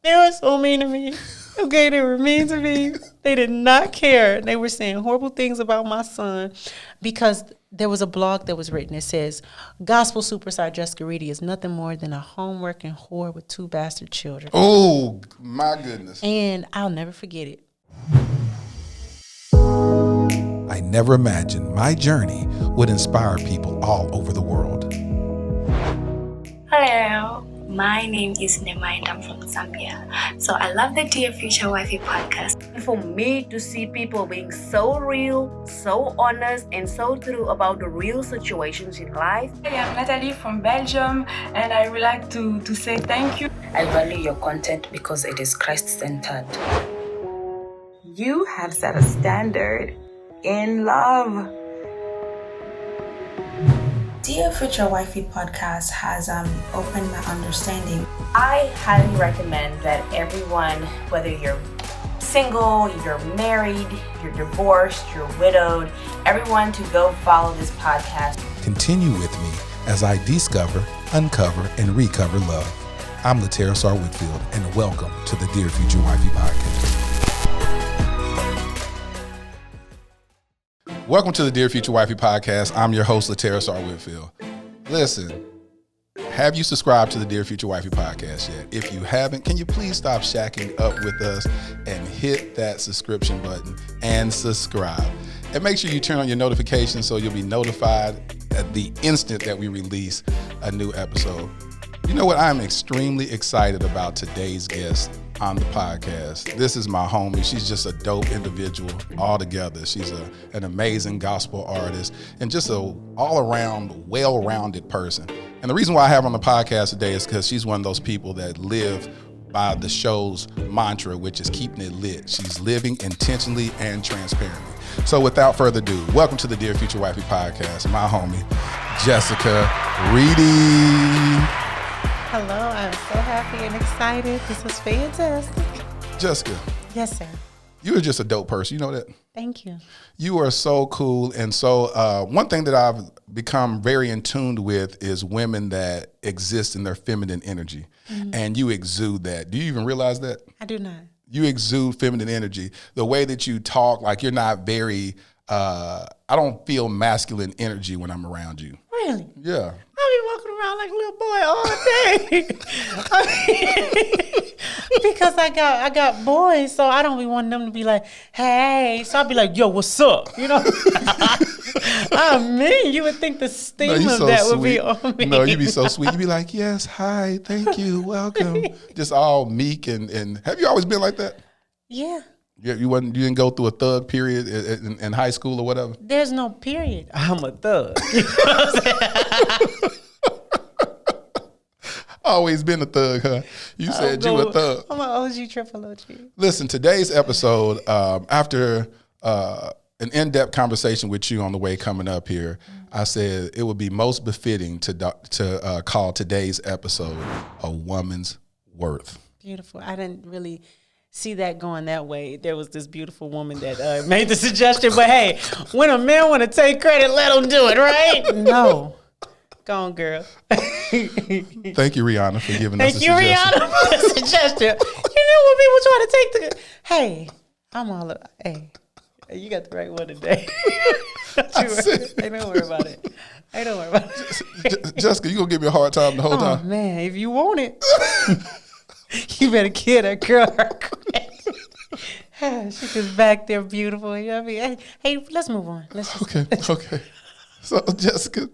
They were so mean to me. Okay, they were mean to me. They did not care. They were saying horrible things about my son because there was a blog that was written that says, gospel superstar Jessica Reedy is nothing more than a homeworking whore with 2 bastard children. Oh, my goodness. And I'll never forget it. I never imagined my journey would inspire people all over the world. Hello, my name is Nema and I'm from Zambia. So I love the Dear Future Wifey podcast. For me to see people being so real, so honest, and so true about the real situations in life. Hi, I'm Natalie from Belgium, and I would like to say thank you. I value your content because it is Christ-centered. You have set a standard in love. Dear Future Wifey podcast has opened my understanding. I highly recommend that everyone, whether you're single, you're married, you're divorced, you're widowed, everyone to go follow this podcast. Continue with me as I discover, uncover, and recover love. I'm Latera Sar Whitfield, and welcome to the Dear Future Wifey podcast. Welcome to the Dear Future Wifey podcast. I'm your host, Latera Sar Whitfield. Listen, have you subscribed to the Dear Future Wifey podcast yet? If you haven't, can you please stop shacking up with us and hit that subscription button and subscribe? And make sure you turn on your notifications so you'll be notified at the instant that we release a new episode. You know what? I'm extremely excited about today's guest on the podcast. This is my homie. She's just a dope individual altogether. She's an amazing gospel artist and just a all-around, well-rounded person. And the reason why I have her on the podcast today is because she's one of those people that live by the show's mantra, which is keeping it lit. She's living intentionally and transparently. So without further ado, welcome to the Dear Future Wifey podcast, my homie, Jessica Reedy. Hello, I'm so happy and excited. This is fantastic. Jessica. Yes, sir. You are just a dope person. You know that? Thank you. You are so cool. And so one thing that I've become very in tune with is women that exist in their feminine energy. Mm-hmm. And you exude that. Do you even realize that? I do not. You exude feminine energy. The way that you talk, like you're not very, I don't feel masculine energy when I'm around you. Really? Yeah. I be walking around like a little boy all day. Because I got boys, so I don't be wanting them to be like, hey. So I'll be like, yo, what's up? You know? I mean, you would think the steam of that would be on me. No, you'd be so sweet. You'd be like, yes, hi, thank you, welcome. Just all meek and have you always been like that? Yeah. You didn't go through a thug period in high school or whatever? There's no period. I'm a thug. You know what I'm saying? Always been a thug, huh? You said you a thug. I'm an OG triple OG. Listen, today's episode, after an in-depth conversation with you on the way coming up here, I said it would be most befitting to call today's episode A Woman's Worth. Beautiful. I didn't really see that going that way. There was this beautiful woman that made the suggestion, but hey, when a man want to take credit, let him do it, right? No. Go on, girl. Thank you, Rihanna, for giving us a suggestion. Thank you, Rihanna, for the suggestion. You know when people try to take the... Hey, I'm all... Hey, you got the right one today. Hey, don't worry about it. Hey, don't worry about it. Jessica, you going to give me a hard time the whole time? Oh, man, if you want it, you better kill that girl her credit. She's just back there beautiful. You know what I mean? Hey, let's move on. Let's just... Okay. So, Jessica,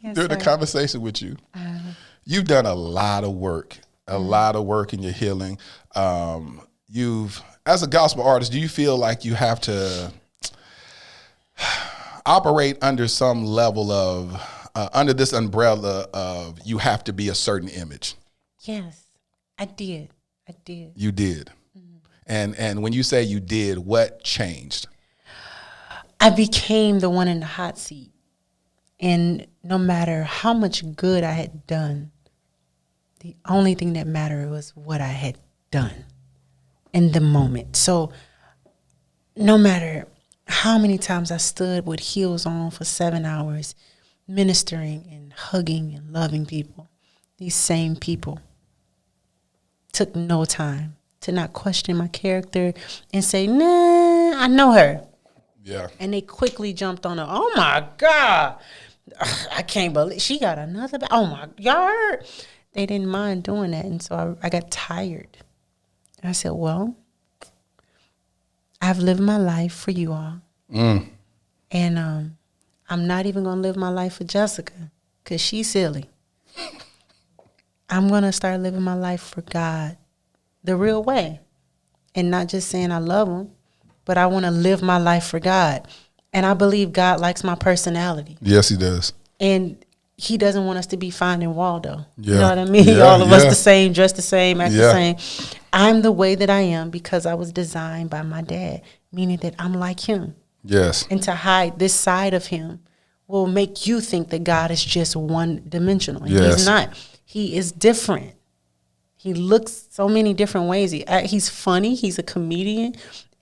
yes, during sir. the conversation with you, you've done a lot of work in your healing. As a gospel artist, do you feel like you have to operate under some level of, under this umbrella of you have to be a certain image? Yes, I did. You did. Mm-hmm. And when you say you did, what changed? I became the one in the hot seat. And no matter how much good I had done, the only thing that mattered was what I had done in the moment. So no matter how many times I stood with heels on for 7 hours, ministering and hugging and loving people, these same people took no time to not question my character and say, nah, I know her. Yeah. And they quickly jumped on her. Oh, my God. I can't believe she got another. Oh, my God. They didn't mind doing that. And so I got tired. And I said, well, I've lived my life for you all. And I'm not even going to live my life for Jessica because she's silly. I'm going to start living my life for God the real way. And not just saying I love him, but I want to live my life for God. And I believe God likes my personality. Yes, he does. And he doesn't want us to be Finding Waldo. Yeah. You know what I mean? Yeah, All of us the same, dressed the same, act the same. Yeah. I'm the way that I am because I was designed by my dad, meaning that I'm like him. Yes. And to hide this side of him will make you think that God is just one-dimensional. And Yes. he's not. He is different. He looks so many different ways. He's funny. He's a comedian.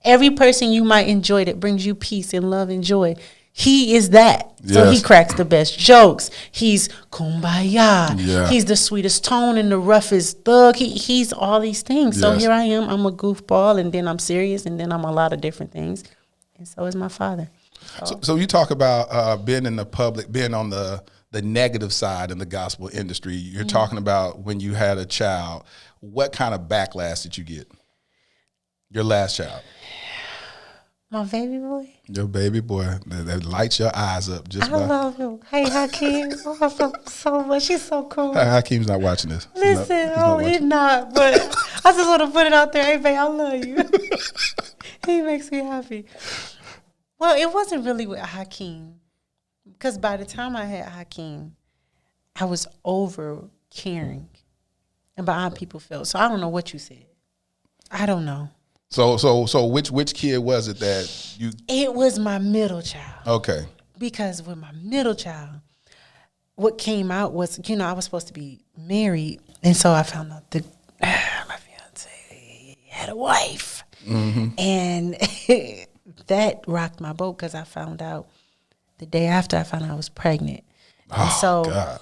Every person you might enjoy that brings you peace and love and joy, he is that. So Yes. he cracks the best jokes. He's kumbaya. Yeah. He's the sweetest tone and the roughest thug. He's all these things. So Yes. here I am. I'm a goofball, and then I'm serious, and then I'm a lot of different things. And so is my father. So you talk about being in the public, being on the negative side in the gospel industry. You're talking about when you had a child. What kind of backlash did you get? Your last child. My baby boy. Your baby boy that lights your eyes up just I by. love him. Hey, Hakeem. I love him so much. He's so cool. Hakeem's not watching this. Listen, he's watching. not. But I just want to put it out there. Hey, babe, I love you. He makes me happy. Well, it wasn't really with Hakeem. Because by the time I had Hakeem, I was over caring about how people felt. So I don't know what you said. I don't know. So which kid was it that you? It was my middle child. Okay. Because with my middle child, what came out was, I was supposed to be married. And so I found out that my fiance had a wife. Mm-hmm. And that rocked my boat because I found out the day after I found out I was pregnant. God.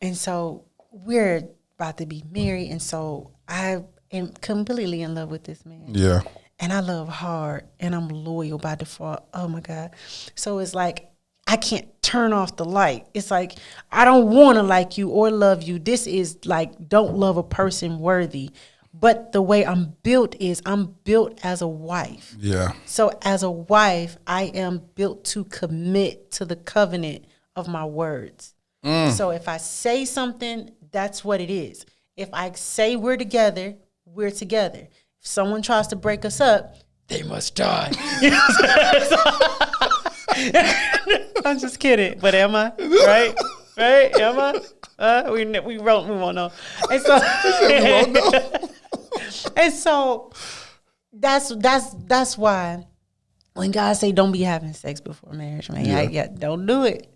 And so we're about to be married. And so I am completely in love with this man. Yeah. And I love hard, and I'm loyal by default. Oh, my God. So it's like I can't turn off the light. It's like I don't want to like you or love you. This is like don't love a person worthy. But the way I'm built is I'm built as a wife. Yeah. So as a wife, I am built to commit to the covenant of my words. So if I say something, that's what it is. If I say we're together, we're together. If someone tries to break us up, they must die. You know what I'm saying? I'm just kidding, but am I? Right? Right? Am I? We won't know. And so, We won't know. and so that's why when God say don't be having sex before marriage, man, don't do it.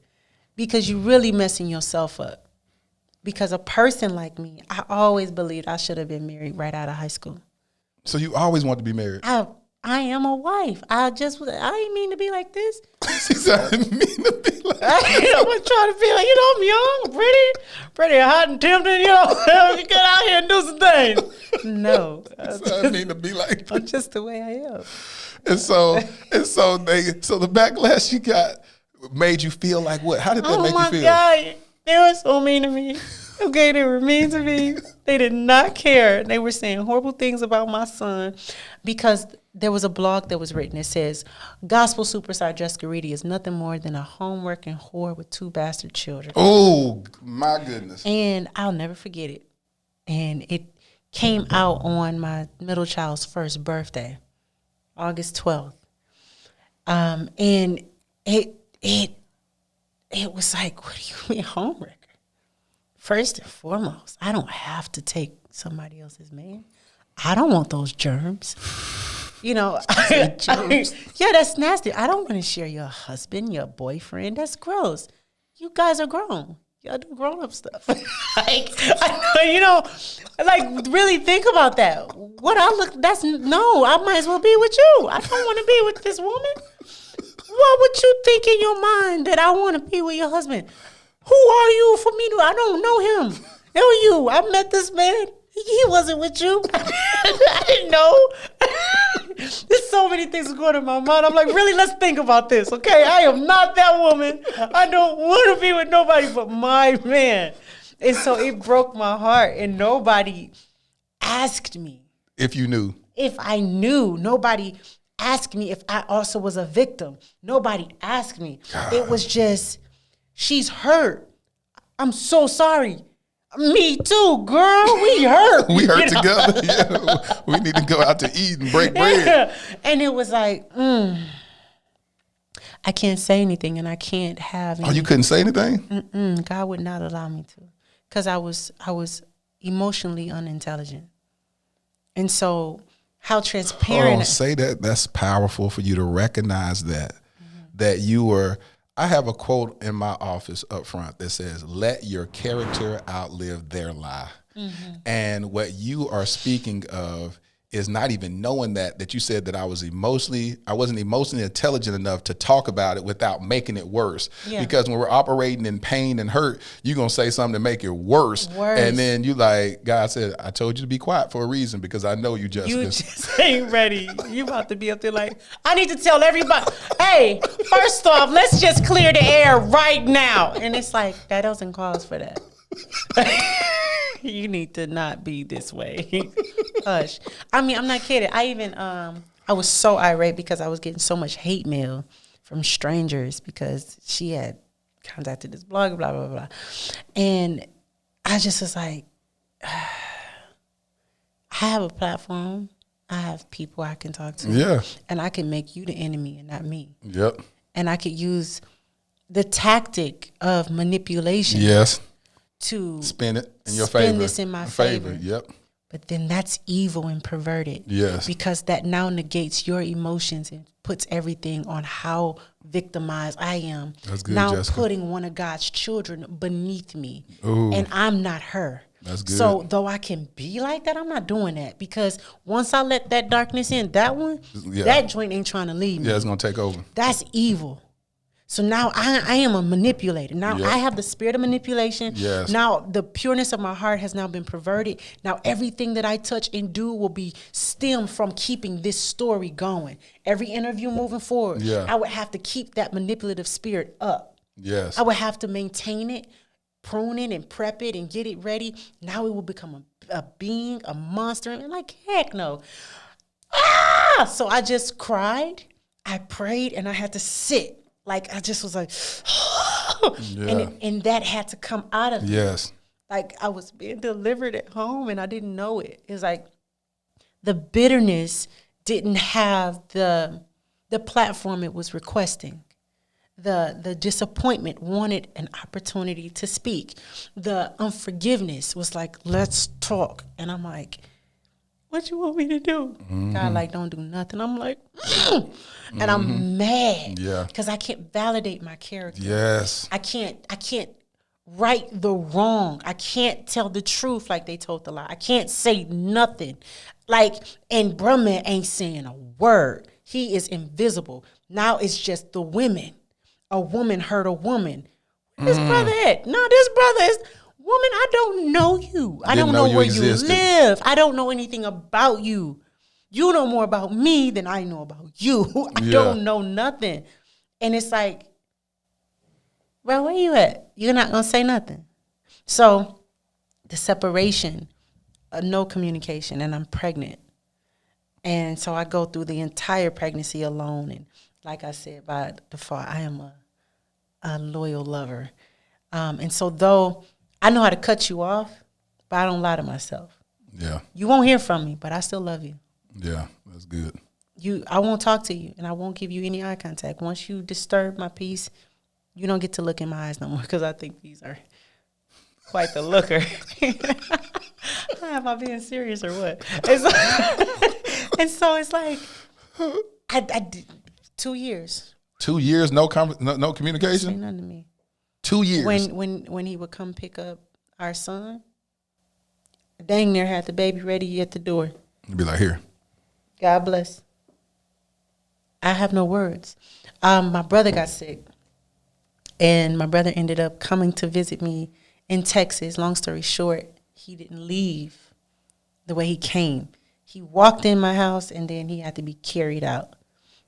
Because you're really messing yourself up. Because a person like me, I always believed I should have been married right out of high school. So you always want to be married? I am a wife. I didn't mean to be like this. She said, I didn't mean to be like I was trying to be like, I'm young, pretty hot and tempting, you get out here and do some things. No. I didn't mean to be like I'm just the way I am. And so the backlash you got made you feel like what? How did that make you feel? Oh my God, they were so mean to me. Okay, they were mean to me. They did not care. They were saying horrible things about my son because there was a blog that was written that says, gospel superstar Jessica Reedy is nothing more than a homeworking whore with 2 bastard children. Oh, my goodness. And I'll never forget it. And it came out on my middle child's first birthday, August 12th. And it was like, what do you mean homework? First and foremost, I don't have to take somebody else's man. I don't want those germs. Germs. Yeah, that's nasty. I don't want to share your husband, your boyfriend. That's gross. You guys are grown. Y'all do grown-up stuff. Really think about that. I might as well be with you. I don't want to be with this woman. What would you think in your mind that I want to be with your husband? Who are you for me I don't know him. Who are you? I met this man He wasn't with you. I didn't know. There's so many things going in my mind. I'm like, really, let's think about this, okay? I am not that woman. I don't want to be with nobody but my man. And so it broke my heart, and nobody asked me. If you knew. If I knew. Nobody asked me if I also was a victim. Nobody asked me. God. It was just, she's hurt. I'm so sorry. Me too, girl. We hurt. We hurt together. Yeah. We need to go out to eat and break bread. Yeah. And it was like, I can't say anything, and I can't have anything. Oh, you couldn't say anything? God would not allow me to, because I was emotionally unintelligent. And so how transparent. Oh, say that. That's powerful for you to recognize that, that you were. I have a quote in my office up front that says, let your character outlive their lie. And what you are speaking of is not even knowing that you said that I wasn't emotionally intelligent enough to talk about it without making it worse. Yeah. Because when we're operating in pain and hurt, you're going to say something to make it worse. And then you like, God said, I told you to be quiet for a reason, because I know you just ain't ready. You about to be up there like, I need to tell everybody, hey, first off, let's just clear the air right now. And it's like, that doesn't cause for that. You need to not be this way. Hush. I mean, I'm not kidding. I even, I was so irate because I was getting so much hate mail from strangers because she had contacted this blogger, blah, blah, blah. And I just was like, I have a platform. I have people I can talk to. Yeah. And I can make you the enemy and not me. Yep. And I could use the tactic of manipulation. Yes. To spin it in your favor. Spin this in my favor. Yep. But then that's evil and perverted. Yes. Because that now negates your emotions and puts everything on how victimized I am. That's good, now Jessica. Putting one of God's children beneath me. Ooh. And I'm not her. That's good. So though I can be like that, I'm not doing that. Because once I let that darkness in, that one, that joint ain't trying to leave me. Yeah, it's going to take over. That's evil. So now I am a manipulator. Now I have the spirit of manipulation. Yes. Now the pureness of my heart has now been perverted. Now everything that I touch and do will be stemmed from keeping this story going. Every interview moving forward, I would have to keep that manipulative spirit up. Yes. I would have to maintain it, prune it, and prep it and get it ready. Now it will become a being, a monster. And like, heck no. So I just cried. I prayed, and I had to sit. Like, I just was like, and that had to come out of me. Yes. Like, I was being delivered at home, and I didn't know it. It was like the bitterness didn't have the platform it was requesting. The disappointment wanted an opportunity to speak. The unforgiveness was like, let's talk. And I'm like, what you want me to do? God, like, don't do nothing. I'm like, and I'm mad. Yeah. Because I can't validate my character. Yes. I can't right the wrong. I can't tell the truth like they told the lie. I can't say nothing. Like, and bruh man ain't saying a word. He is invisible. Now it's just the women. A woman hurt a woman. Where's this brother at? No, this brother is... Woman, I don't know you. I don't know where you live. I don't know anything about you. You know more about me than I know about you. I don't know nothing. And it's like, bro, where you at? You're not going to say nothing. So the separation, no communication, and I'm pregnant. And so I go through the entire pregnancy alone. And like I said, by default, I am a loyal lover. And so though I know how to cut you off, but I don't lie to myself. Yeah. You won't hear from me, but I still love you. Yeah, that's good. I won't talk to you, and I won't give you any eye contact. Once you disturb my peace, you don't get to look in my eyes no more, because I think these are quite the looker. Am I being serious or what? And so it's like, I did 2 years. 2 years, no Say communication? nothing to me. 2 years. When he would come pick up our son, dang near had the baby ready at the door. You'd be like, here. God bless. I have no words. My brother got sick, and my brother ended up coming to visit me in Texas. Long story short, he didn't leave the way he came. He walked in my house, and then he had to be carried out.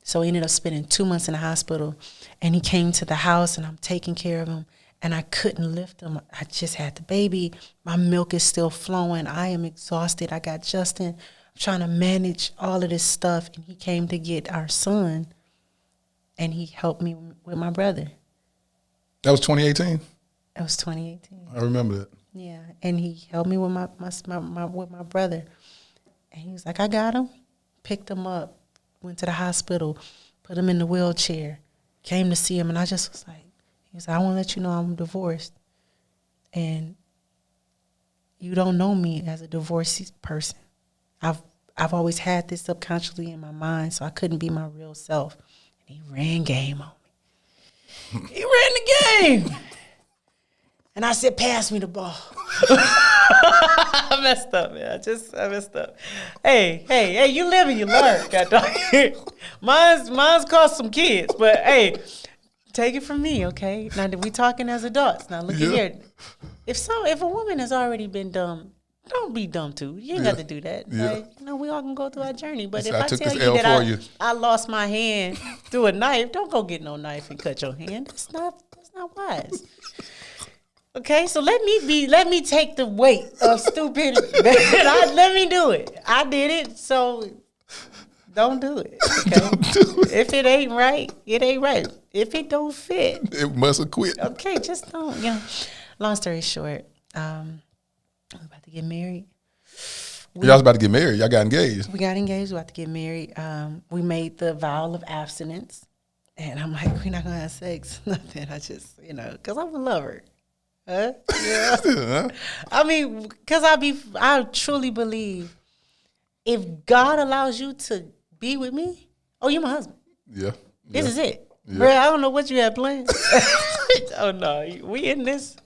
So he ended up spending 2 months in the hospital, and he came to the house, and I'm taking care of him, and I couldn't lift him. I just had the baby. My milk is still flowing. I am exhausted. I got Justin. I'm trying to manage all of this stuff, and he came to get our son, and he helped me with my brother. That was 2018? It was 2018. I remember that. Yeah, and he helped me with my with my brother. And he was like, I got him. Picked him up, went to the hospital, put him in the wheelchair, came to see him, and I just was like, he was like, I want to let you know I'm divorced. And you don't know me as a divorced person. I've always had this subconsciously in my mind, so I couldn't be my real self. And he ran game on me. He ran the game. And I said, pass me the ball. I messed up, man. I messed up. Hey, you live and you learn. Mine's cost some kids, but hey, take it from me, okay? Now we talking as adults. Now look at here. If a woman has already been dumb, don't be dumb too. You ain't got to do that. Yeah. Like, we all can go through our journey. But if I I took tell this you L that for you. I lost my hand through a knife, don't go get no knife and cut your hand. That's not wise. Okay, so let me take the weight of stupidity. Let me do it. I did it, so don't do it. Okay? Don't do it. If it ain't right, it ain't right. If it don't fit, It must have quit. okay, just don't. Long story short, I'm about to get married. Y'all was about to get married. Y'all got engaged. We got engaged. We about to get married. We made the vow of abstinence, and I'm like, we're not gonna have sex, nothing. I just, because I'm a lover. Huh? Yeah. I mean, because I truly believe if God allows you to be with me, you're my husband. Yeah. This is it. Yeah. Bro, I don't know what you had planned. Oh, no. We in this.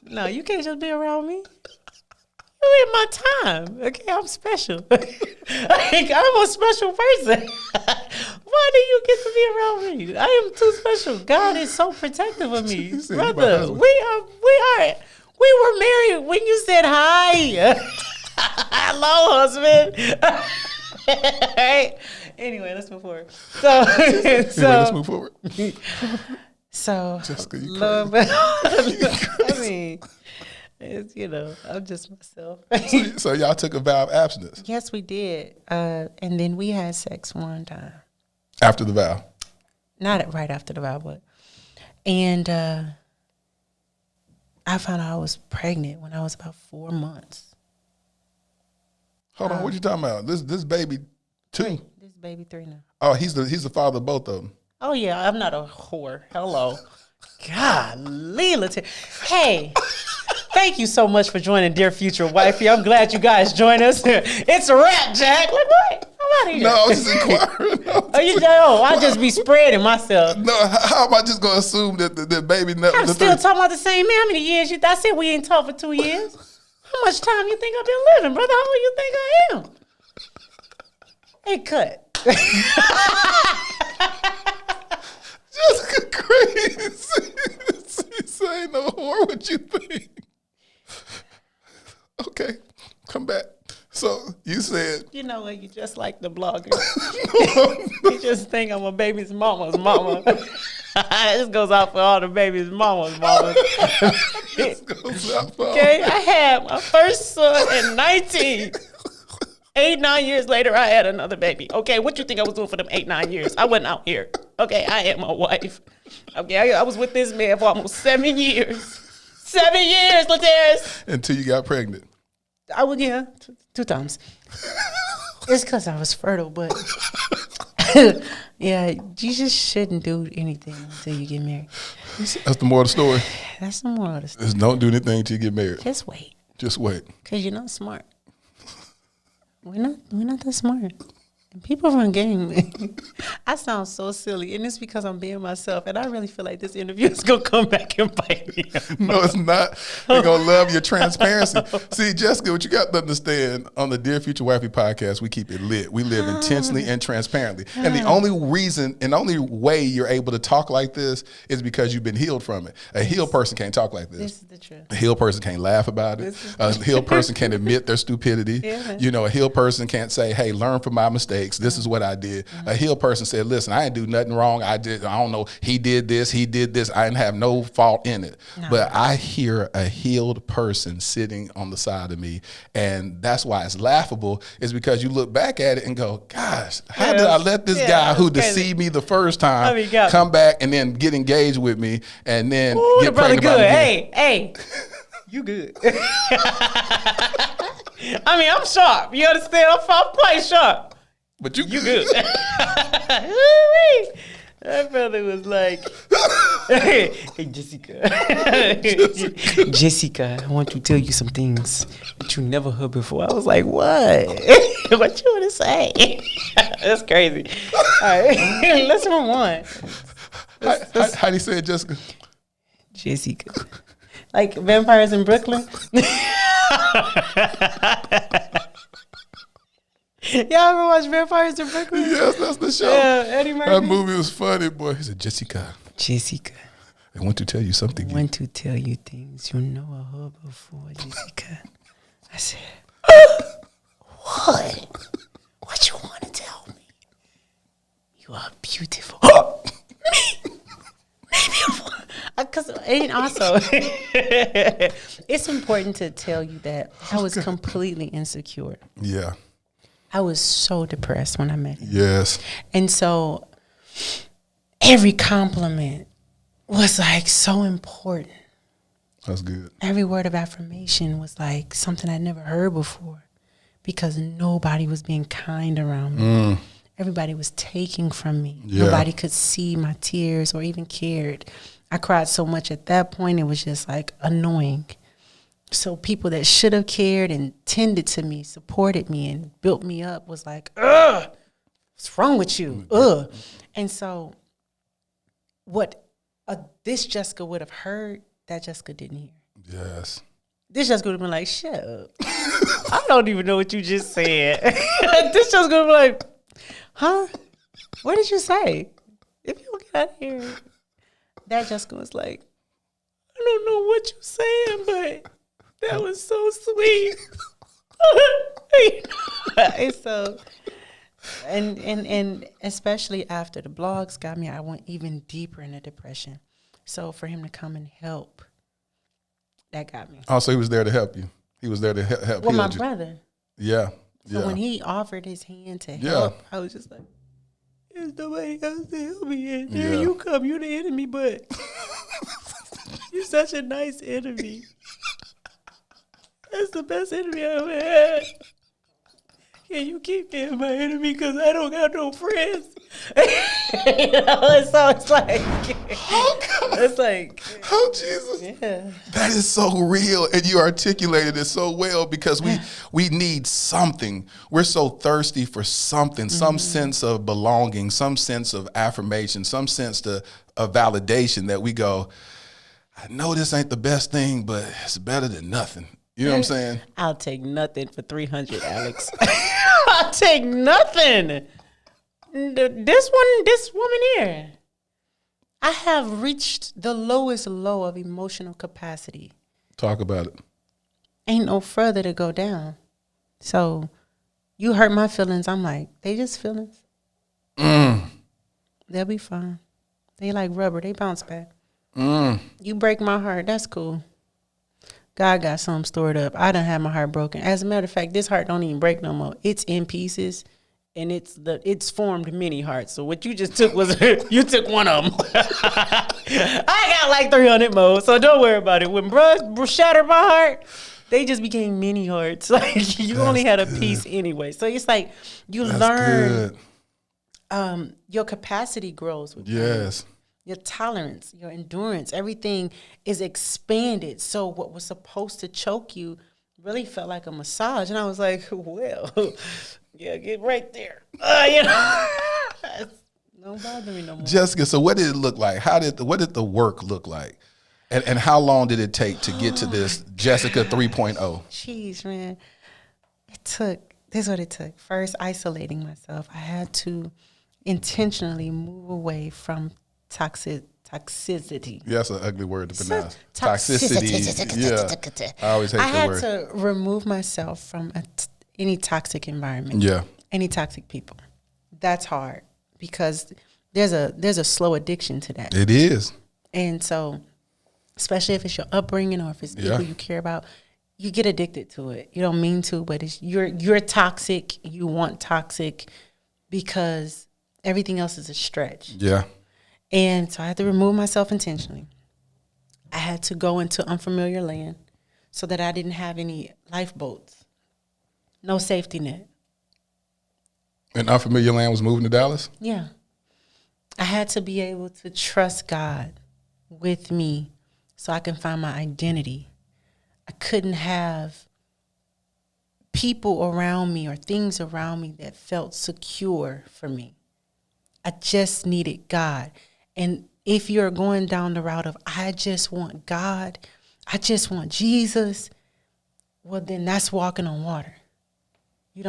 No, you can't just be around me. You in my time. Okay, I'm special. I'm a special person. Why do you get to be around me? I am too special. God is so protective of me. Brother, we were married when you said hi. Hello, husband. Right? Anyway, let's move forward. Let's move forward. So, Jessica, you love, I mean, it's, I'm just myself. So y'all took a vow of abstinence Yes, we did. And then we had sex one time. after the vow. Not right after the vow, but. And I found out I was pregnant when I was about 4 months. Hold on, what you talking about? This baby 2? This baby 3 now. Oh, he's the father of both of them. Oh, yeah, I'm not a whore. Hello. Golly, hey, thank you so much for joining Dear Future Wifey. I'm glad you guys joined us. It's a wrap, Jack. Like, what? I'm out of here. No, I was just inquiring. I just be spreading myself. No, how am I just going to assume that the baby never... I'm still talking about the same man. How many years I said we ain't talked for 2 years. How much time you think I've been living, brother? How old you think I am? Hey, cut. Jessica crazy. Say no whore, what you think? Okay, come back. So you said... You know what? You just like the blogger. You just think I'm a baby's mama's mama. This goes out for all the baby's mama's mama. This goes out for all. Okay, I had my first son at 19. 8-9 years later, I had another baby. Okay, what you think I was doing for them 8-9 years? I wasn't out here. Okay, I had my wife. Okay, I was with this man for almost 7 years. 7 years, Lateris. Until you got pregnant. I would, yeah, 2 times. It's because I was fertile, but yeah, you just shouldn't do anything until you get married. That's the moral of the story. That's the moral of the story. Just don't do anything until you get married. Just wait, Just wait. because you're not smart. We're not that smart. And people run game. I sound so silly, and it's because I'm being myself. And I really feel like this interview is gonna come back and bite me. No, it's not. They're gonna love your transparency. See, Jessica, what you got to understand on the Dear Future Wifey podcast, we keep it lit. We live intentionally and transparently. And the only reason and only way you're able to talk like this is because you've been healed from it. A healed person can't talk like this. This is the truth. A healed person can't laugh about it. A healed person can't admit their stupidity. Yeah. You know, a healed person can't say, hey, learn from my mistakes. This is what I did. A healed person said, listen, I didn't do nothing wrong. I don't know. He did this. I didn't have no fault in it. No. But I hear a healed person sitting on the side of me. And that's why it's laughable, is because you look back at it and go, gosh, how did I let this guy who deceived me the first time come back and then get engaged with me and then get pregnant about me? Hey, you good. I mean, I'm sharp. You understand? I'm quite sharp. But you good. That brother was like, hey, Jessica. Jessica, I want to tell you some things that you never heard before. I was like, what? What you want to say? That's crazy. All right, let's move on. How do you say it, Jessica? Jessica. Like Vampires in Brooklyn? Y'all ever watch Vampires in Brooklyn? Yes, that's the show. Yeah, Eddie Murphy. That movie was funny, boy. He said, Jessica. I want to tell you something. I want to tell you things you know I heard before, Jessica. I said, what? What you want to tell me? You are beautiful. Because and also, it's important to tell you that I was completely insecure. Yeah. I was so depressed when I met him. Yes. And so every compliment was like so important. That's good. Every word of affirmation was like something I'd never heard before because nobody was being kind around me. Everybody was taking from me. Yeah. Nobody could see my tears or even cared. I cried so much at that point, it was just like annoying. So people that should have cared and tended to me, supported me and built me up was like, ugh, what's wrong with you? Ugh. And so what this Jessica would have heard, that Jessica didn't hear. Yes. This Jessica would have been like, shut up. I don't even know what you just said. This Jessica would have been like, huh? What did you say? If you don't get out of here. That Jessica was like, I don't know what you're saying, but that was so sweet. And so, and especially after the blogs got me, I went even deeper into depression. So for him to come and help, that got me. Oh, so he was there to help you. He was there to help. Well, my brother. Yeah. So when he offered his hand to help, I was just like, there's nobody else to help me. And there you come, you're the enemy, but you're such a nice enemy. That's the best enemy I ever had. Can you keep being my enemy because I don't got no friends? You know, so it's like, it's like, oh Jesus, yeah. That is so real, and you articulated it so well because we need something. We're so thirsty for something, some sense of belonging, some sense of affirmation, some sense of validation that we go, I know this ain't the best thing, but it's better than nothing. You know what I'm saying? I'll take nothing for 300, Alex. I'll take nothing. This woman here. I have reached the lowest low of emotional capacity. Talk about it. Ain't no further to go down. So you hurt my feelings. I'm like, they just feelings. They'll be fine. They like rubber. They bounce back. You break my heart. That's cool. God got something stored up. I done had my heart broken. As a matter of fact, this heart don't even break no more. It's in pieces, and it's formed many hearts. So what you just took was you took one of them. I got like 300 more, so don't worry about it. When bruh shattered my heart, they just became mini hearts. Like you only had a piece anyway. So it's like you learn. Your capacity grows with yes. Your tolerance, your endurance, everything is expanded. So what was supposed to choke you really felt like a massage. And I was like, well, yeah, get right there. You know, don't bother me no more. Jessica, so what did it look like? What did the work look like? And how long did it take to get to this Jessica 3.0? Jeez, man. This is what it took. First, isolating myself. I had to intentionally move away from toxicity. Yeah, that's an ugly word to pronounce. Toxicity. Yeah. I always hate that word. I had to remove myself from any toxic environment. Yeah. Any toxic people. That's hard because there's a slow addiction to that. It is. And so, especially if it's your upbringing or if it's people you care about, you get addicted to it. You don't mean to, but you're toxic. You want toxic because everything else is a stretch. Yeah. And so I had to remove myself intentionally. I had to go into unfamiliar land so that I didn't have any lifeboats, no safety net. And unfamiliar land was moving to Dallas? Yeah. I had to be able to trust God with me so I can find my identity. I couldn't have people around me or things around me that felt secure for me. I just needed God. And if you're going down the route of, I just want God, I just want Jesus, well, then that's walking on water. You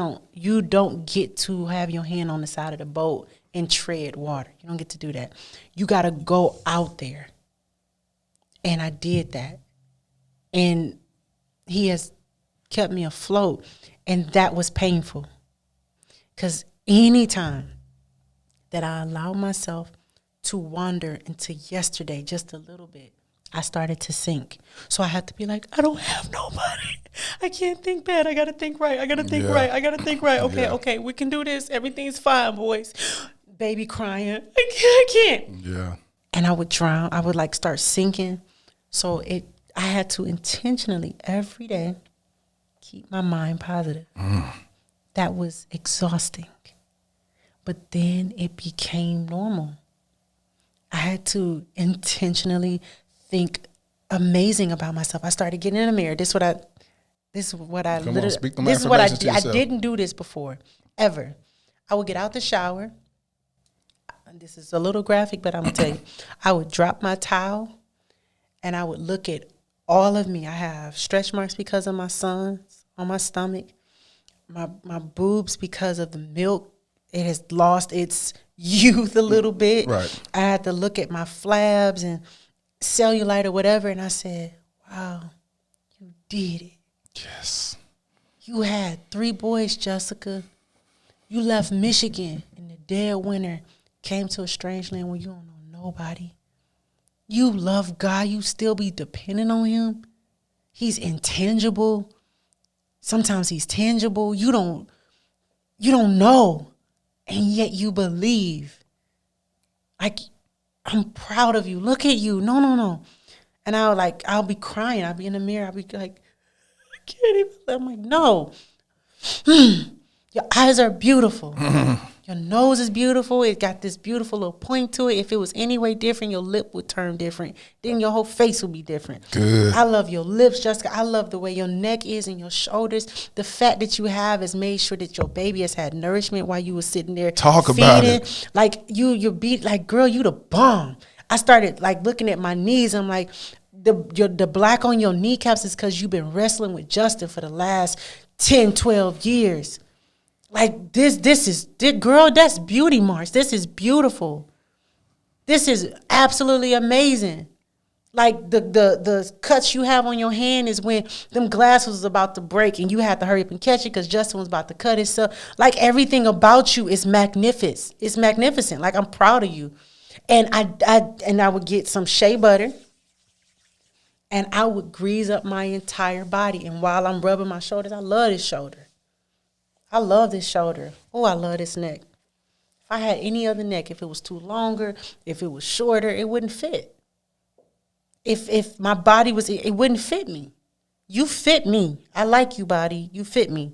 don't get to have your hand on the side of the boat and tread water. You don't get to do that. You got to go out there. And I did that. And he has kept me afloat. And that was painful. Because anytime that I allow myself to wander into yesterday just a little bit, I started to sink. So I had to be like, I don't have nobody. I can't think bad. I got to think right. I got to think right. I got to think right. Okay, we can do this. Everything's fine, boys. Baby crying. I can't. Yeah. And I would drown. I would like start sinking. So I had to intentionally every day keep my mind positive. That was exhausting. But then it became normal. I had to intentionally think amazing about myself. I started getting in the mirror. This is what I did. I didn't do this before, ever. I would get out the shower. This is a little graphic, but I'm gonna tell you. I would drop my towel and I would look at all of me. I have stretch marks because of my sons on my stomach, my boobs because of the milk. It has lost its youth a little bit. Right. I had to look at my flabs and cellulite or whatever, and I said, wow, you did it. Yes. You had 3 boys, Jessica. You left Michigan in the dead winter, came to a strange land where you don't know nobody. You love God. You still be dependent on him. He's intangible. Sometimes he's tangible. You don't know. And yet you believe. Like, I'm proud of you. Look at you. No. And I'll be crying. I'll be in the mirror. I'll be like, I can't even. I'm like, no. Your eyes are beautiful. Your nose is beautiful. It got this beautiful little point to it. If it was any way different, your lip would turn different. Then your whole face would be different. Good. I love your lips, Jessica. I love the way your neck is and your shoulders. The fat that you have has made sure that your baby has had nourishment while you were sitting there feeding. About it. Like girl, you the bomb. I started like looking at my knees. I'm like, the black on your kneecaps is because you've been wrestling with Justin for the last 10, 12 years. Like this girl, that's beauty marks. This is beautiful. This is absolutely amazing. Like the cuts you have on your hand is when them glasses was about to break and you had to hurry up and catch it because Justin was about to cut himself. Like everything about you is magnificent. It's magnificent. Like I'm proud of you. And I would get some shea butter and I would grease up my entire body. And while I'm rubbing my shoulders, I love this shoulder. I love this shoulder. Oh, I love this neck. If I had any other neck, if it was too longer, if it was shorter, it wouldn't fit. If my body was, it wouldn't fit me. You fit me. I like you, body. You fit me.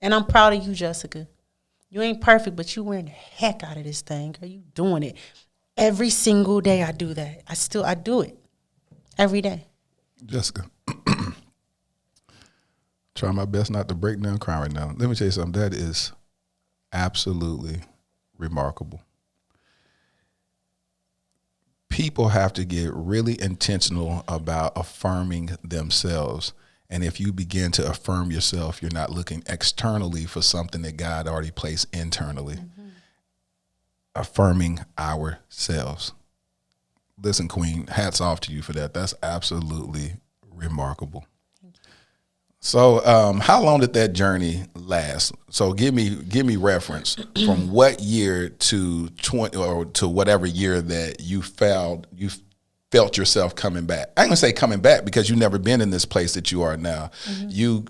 And I'm proud of you, Jessica. You ain't perfect, but you wearing the heck out of this thing, girl. You doing it. Every single day I do that. I do it. Every day. Jessica. Try my best not to break down crying right now. Let me tell you something. That is Absolutely remarkable. People have to get really intentional about affirming themselves. And if you begin to affirm yourself, you're not looking externally for something that God already placed internally. Mm-hmm. Affirming ourselves. Listen, Queen, hats off to you for that. That's absolutely remarkable. So how long did that journey last? So give me reference from what year to 20 or to whatever year that you felt yourself coming back. I ain't gonna say coming back because you've never been in this place that you are now. Mm-hmm. You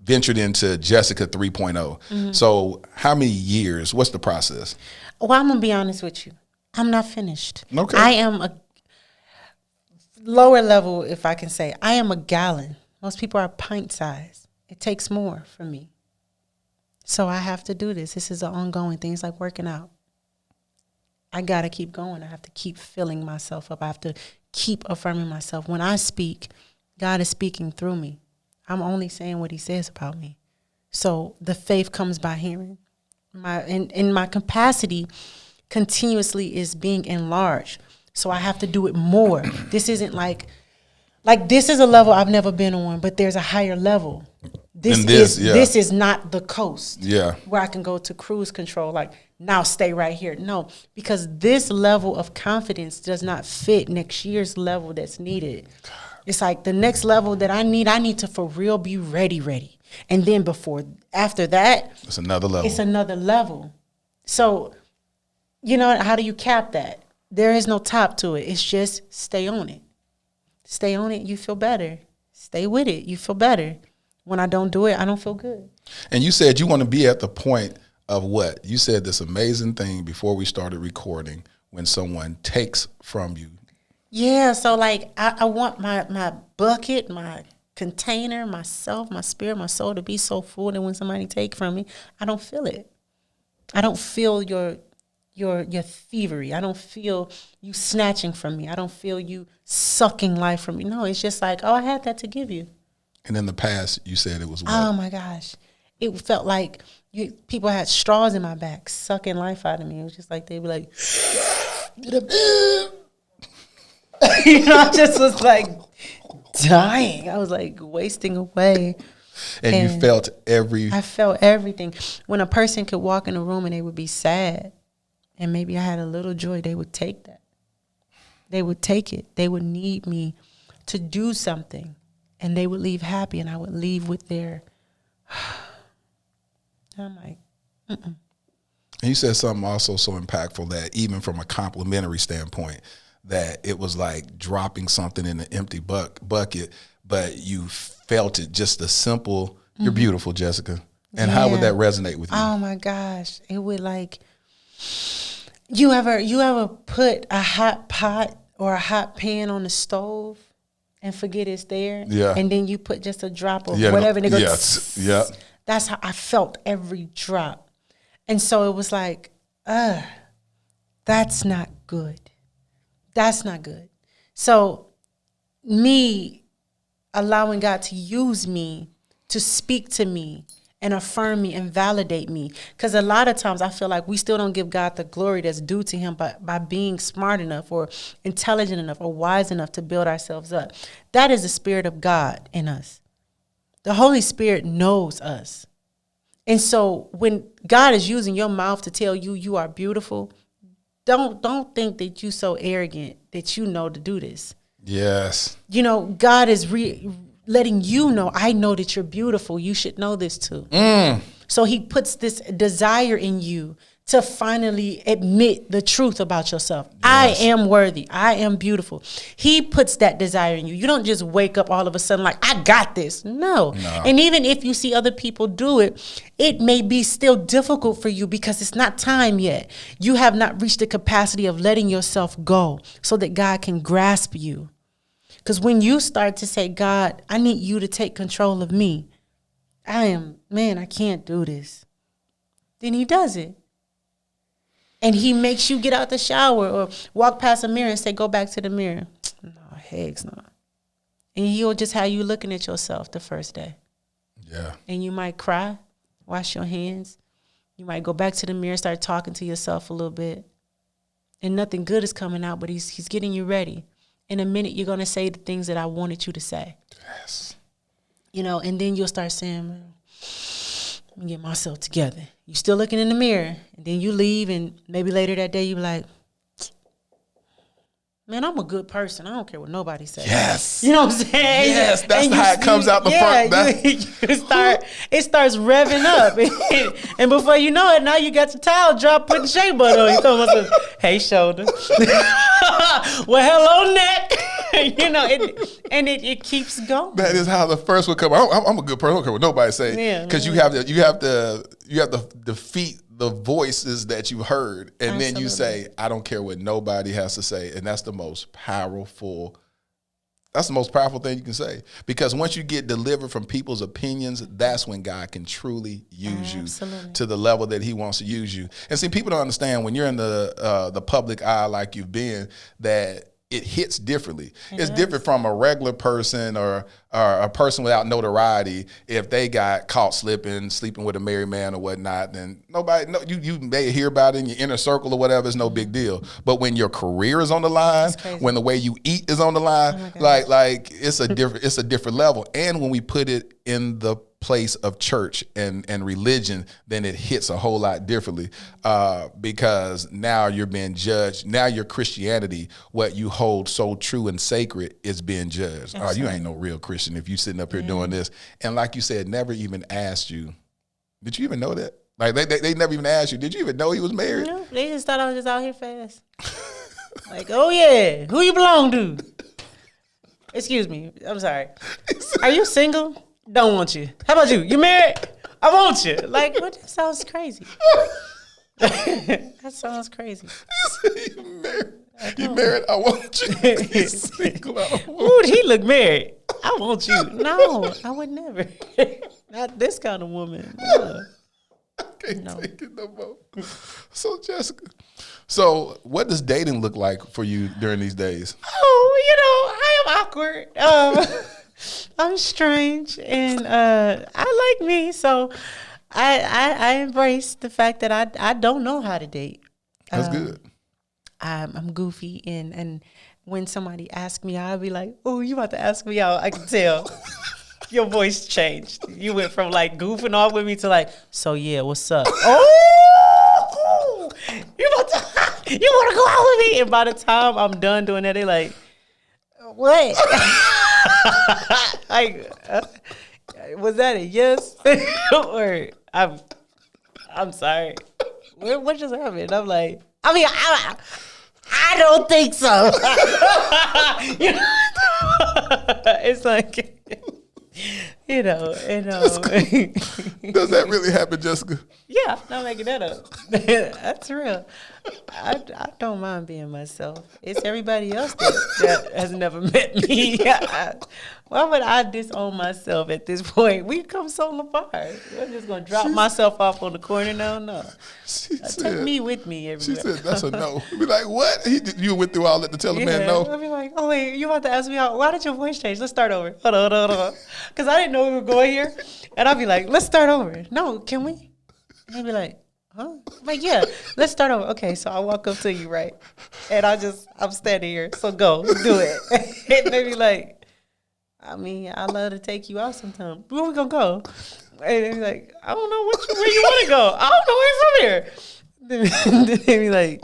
ventured into Jessica 3.0. Mm-hmm. So how many years? What's the process? Well, I'm gonna be honest with you. I'm not finished. Okay. I am a lower level, if I can say. I am a gallon. Most people are pint size. It takes more for me. So I have to do this. This is an ongoing thing. It's like working out. I got to keep going. I have to keep filling myself up. I have to keep affirming myself. When I speak, God is speaking through me. I'm only saying what he says about me. So the faith comes by hearing. My capacity continuously is being enlarged. So I have to do it more. This isn't like this is a level I've never been on, but there's a higher level. This is not the coast. Yeah. Where I can go to cruise control, like now stay right here. No, because this level of confidence does not fit next year's level that's needed. It's like the next level that I need to for real be ready. And then after that, it's another level. So, how do you cap that? There is no top to it. It's just stay on it. Stay on it, you feel better. Stay with it, you feel better. When I don't do it, I don't feel good. And you said you want to be at the point of what? You said this amazing thing before we started recording, when someone takes from you. Yeah, so like I want my bucket, my container, myself, my spirit, my soul to be so full that when somebody take from me, I don't feel it. I don't feel your thievery. I don't feel you snatching from me. I don't feel you sucking life from me. No, it's just like, I had that to give you. And in the past, you said it was what? Oh, my gosh. It felt like people had straws in my back, sucking life out of me. It was just like, they'd be like, I just was like dying. I was like wasting away. And you felt I felt everything. When a person could walk in a room and they would be sad, and maybe I had a little joy, they would take that. They would take it. They would need me to do something, and they would leave happy, and I would leave with their. I'm like, mm-mm. And you said something also so impactful that even from a complimentary standpoint, that it was like dropping something in an empty bucket, but you felt it, just a simple, you're beautiful, Jessica. And how would that resonate with you? Oh my gosh. It would like, you ever put a hot pot or a hot pan on the stove and forget it's there? Yeah. And then you put just a drop of whatever and it goes. Yes. Yeah. That's how I felt every drop. And so it was like, that's not good. That's not good. So me allowing God to use me to speak to me and affirm me and validate me. Because a lot of times I feel like we still don't give God the glory that's due to him by being smart enough or intelligent enough or wise enough to build ourselves up. That is the Spirit of God in us. The Holy Spirit knows us. And so when God is using your mouth to tell you you are beautiful, don't think that you're so arrogant that you know to do this. Yes. God is letting you know, I know that you're beautiful. You should know this too. So he puts this desire in you to finally admit the truth about yourself. Yes. I am worthy. I am beautiful. He puts that desire in you. You don't just wake up all of a sudden like, I got this. No. And even if you see other people do it, it may be still difficult for you because it's not time yet. You have not reached the capacity of letting yourself go so that God can grasp you. Because when you start to say, God, I need you to take control of me. I can't do this. Then he does it. And he makes you get out the shower or walk past a mirror and say, go back to the mirror. No, heck no. And he'll just have you looking at yourself the first day. Yeah. And you might cry, wash your hands, You might go back to the mirror, start talking to yourself a little bit. And nothing good is coming out, but he's getting you ready. In a minute, you're going to say the things that I wanted you to say. Yes. You know, and then you'll start saying, let me get myself together. You still looking in the mirror. And then you leave, and maybe later that day you be like, man, I'm a good person. I don't care what nobody says. Yes. You know what I'm saying? Yes, that's how it comes out the front. It starts revving up. And before you know it, now you got your towel drop, putting shea butter on. You talking about some, hey, shoulder. Well, hello, neck. You know, it keeps going. That is how the first one come. I'm a good person. I don't care what nobody say. Because you have to defeat the voices that you heard, and Absolutely. then you say, I don't care what nobody has to say. And that's the most powerful thing you can say. Because once you get delivered from people's opinions, that's when God can truly use Absolutely. you to the level that he wants to use you. And see, people don't understand when you're in the public eye like you've been, that it hits differently. It's different from a regular person or a person without notoriety. If they got caught sleeping with a married man or whatnot, then you may hear about it in your inner circle or whatever. It's no big deal. But when your career is on the line, when the way you eat is on the line, like it's a different level. And when we put it in the place of church and religion, then it hits a whole lot differently, because now you're being judged. Now your Christianity, what you hold so true and sacred, is being judged. Oh, you ain't no real Christian if you sitting up here doing this. And like you said, never even asked you, did you even know that? Like they never even asked you, did you even know he was married? No, they just thought I was just out here fast. Like, oh yeah, who you belong to? Excuse me, I'm sorry. Are you single? Don't want you. How about you? You married? I want you. Like, what? That sounds crazy. That sounds crazy. You married? I want you. He's single. I don't want Ooh, he look married. I want you. No, I would never. Not this kind of woman. No. I can't take it no more. So, Jessica, what does dating look like for you during these days? Oh, I am awkward. I'm strange, and I like me, so I embrace the fact that I don't know how to date. That's good. I'm goofy, and when somebody asks me, I'll be like, "Oh, you about to ask me out?" I can tell. Your voice changed. You went from like goofing off with me to like, "So yeah, what's up?" Oh, you want to go out with me? And by the time I'm done doing that, they like, what? Like, was that a yes? Or I'm sorry. What just happened? I'm like, I don't think so. You know? It's like, you know. Does that really happen, Jessica? Yeah, I'm not making that up. That's real. I don't mind being myself. It's everybody else that has never met me. Why would I disown myself at this point? We come so apart. I'm just going to drop myself off on the corner now? No. Take me with me everywhere. She said, that's a no. Be like, what? You went through all that to tell a man no? I'll be like, oh, wait, you about to ask me out? Why did your voice change? Let's start over. Hold on. Because I didn't know we were going here. And I'll be like, let's start over. No, can we? And he'll be like, huh? I'm like, yeah, let's start over. Okay, so I walk up to you, right? And I'm standing here. So go, do it. And they be like, I love to take you out sometime. Where we gonna go? And they be like, I don't know where you want to go. I don't know where from here. Then they be like,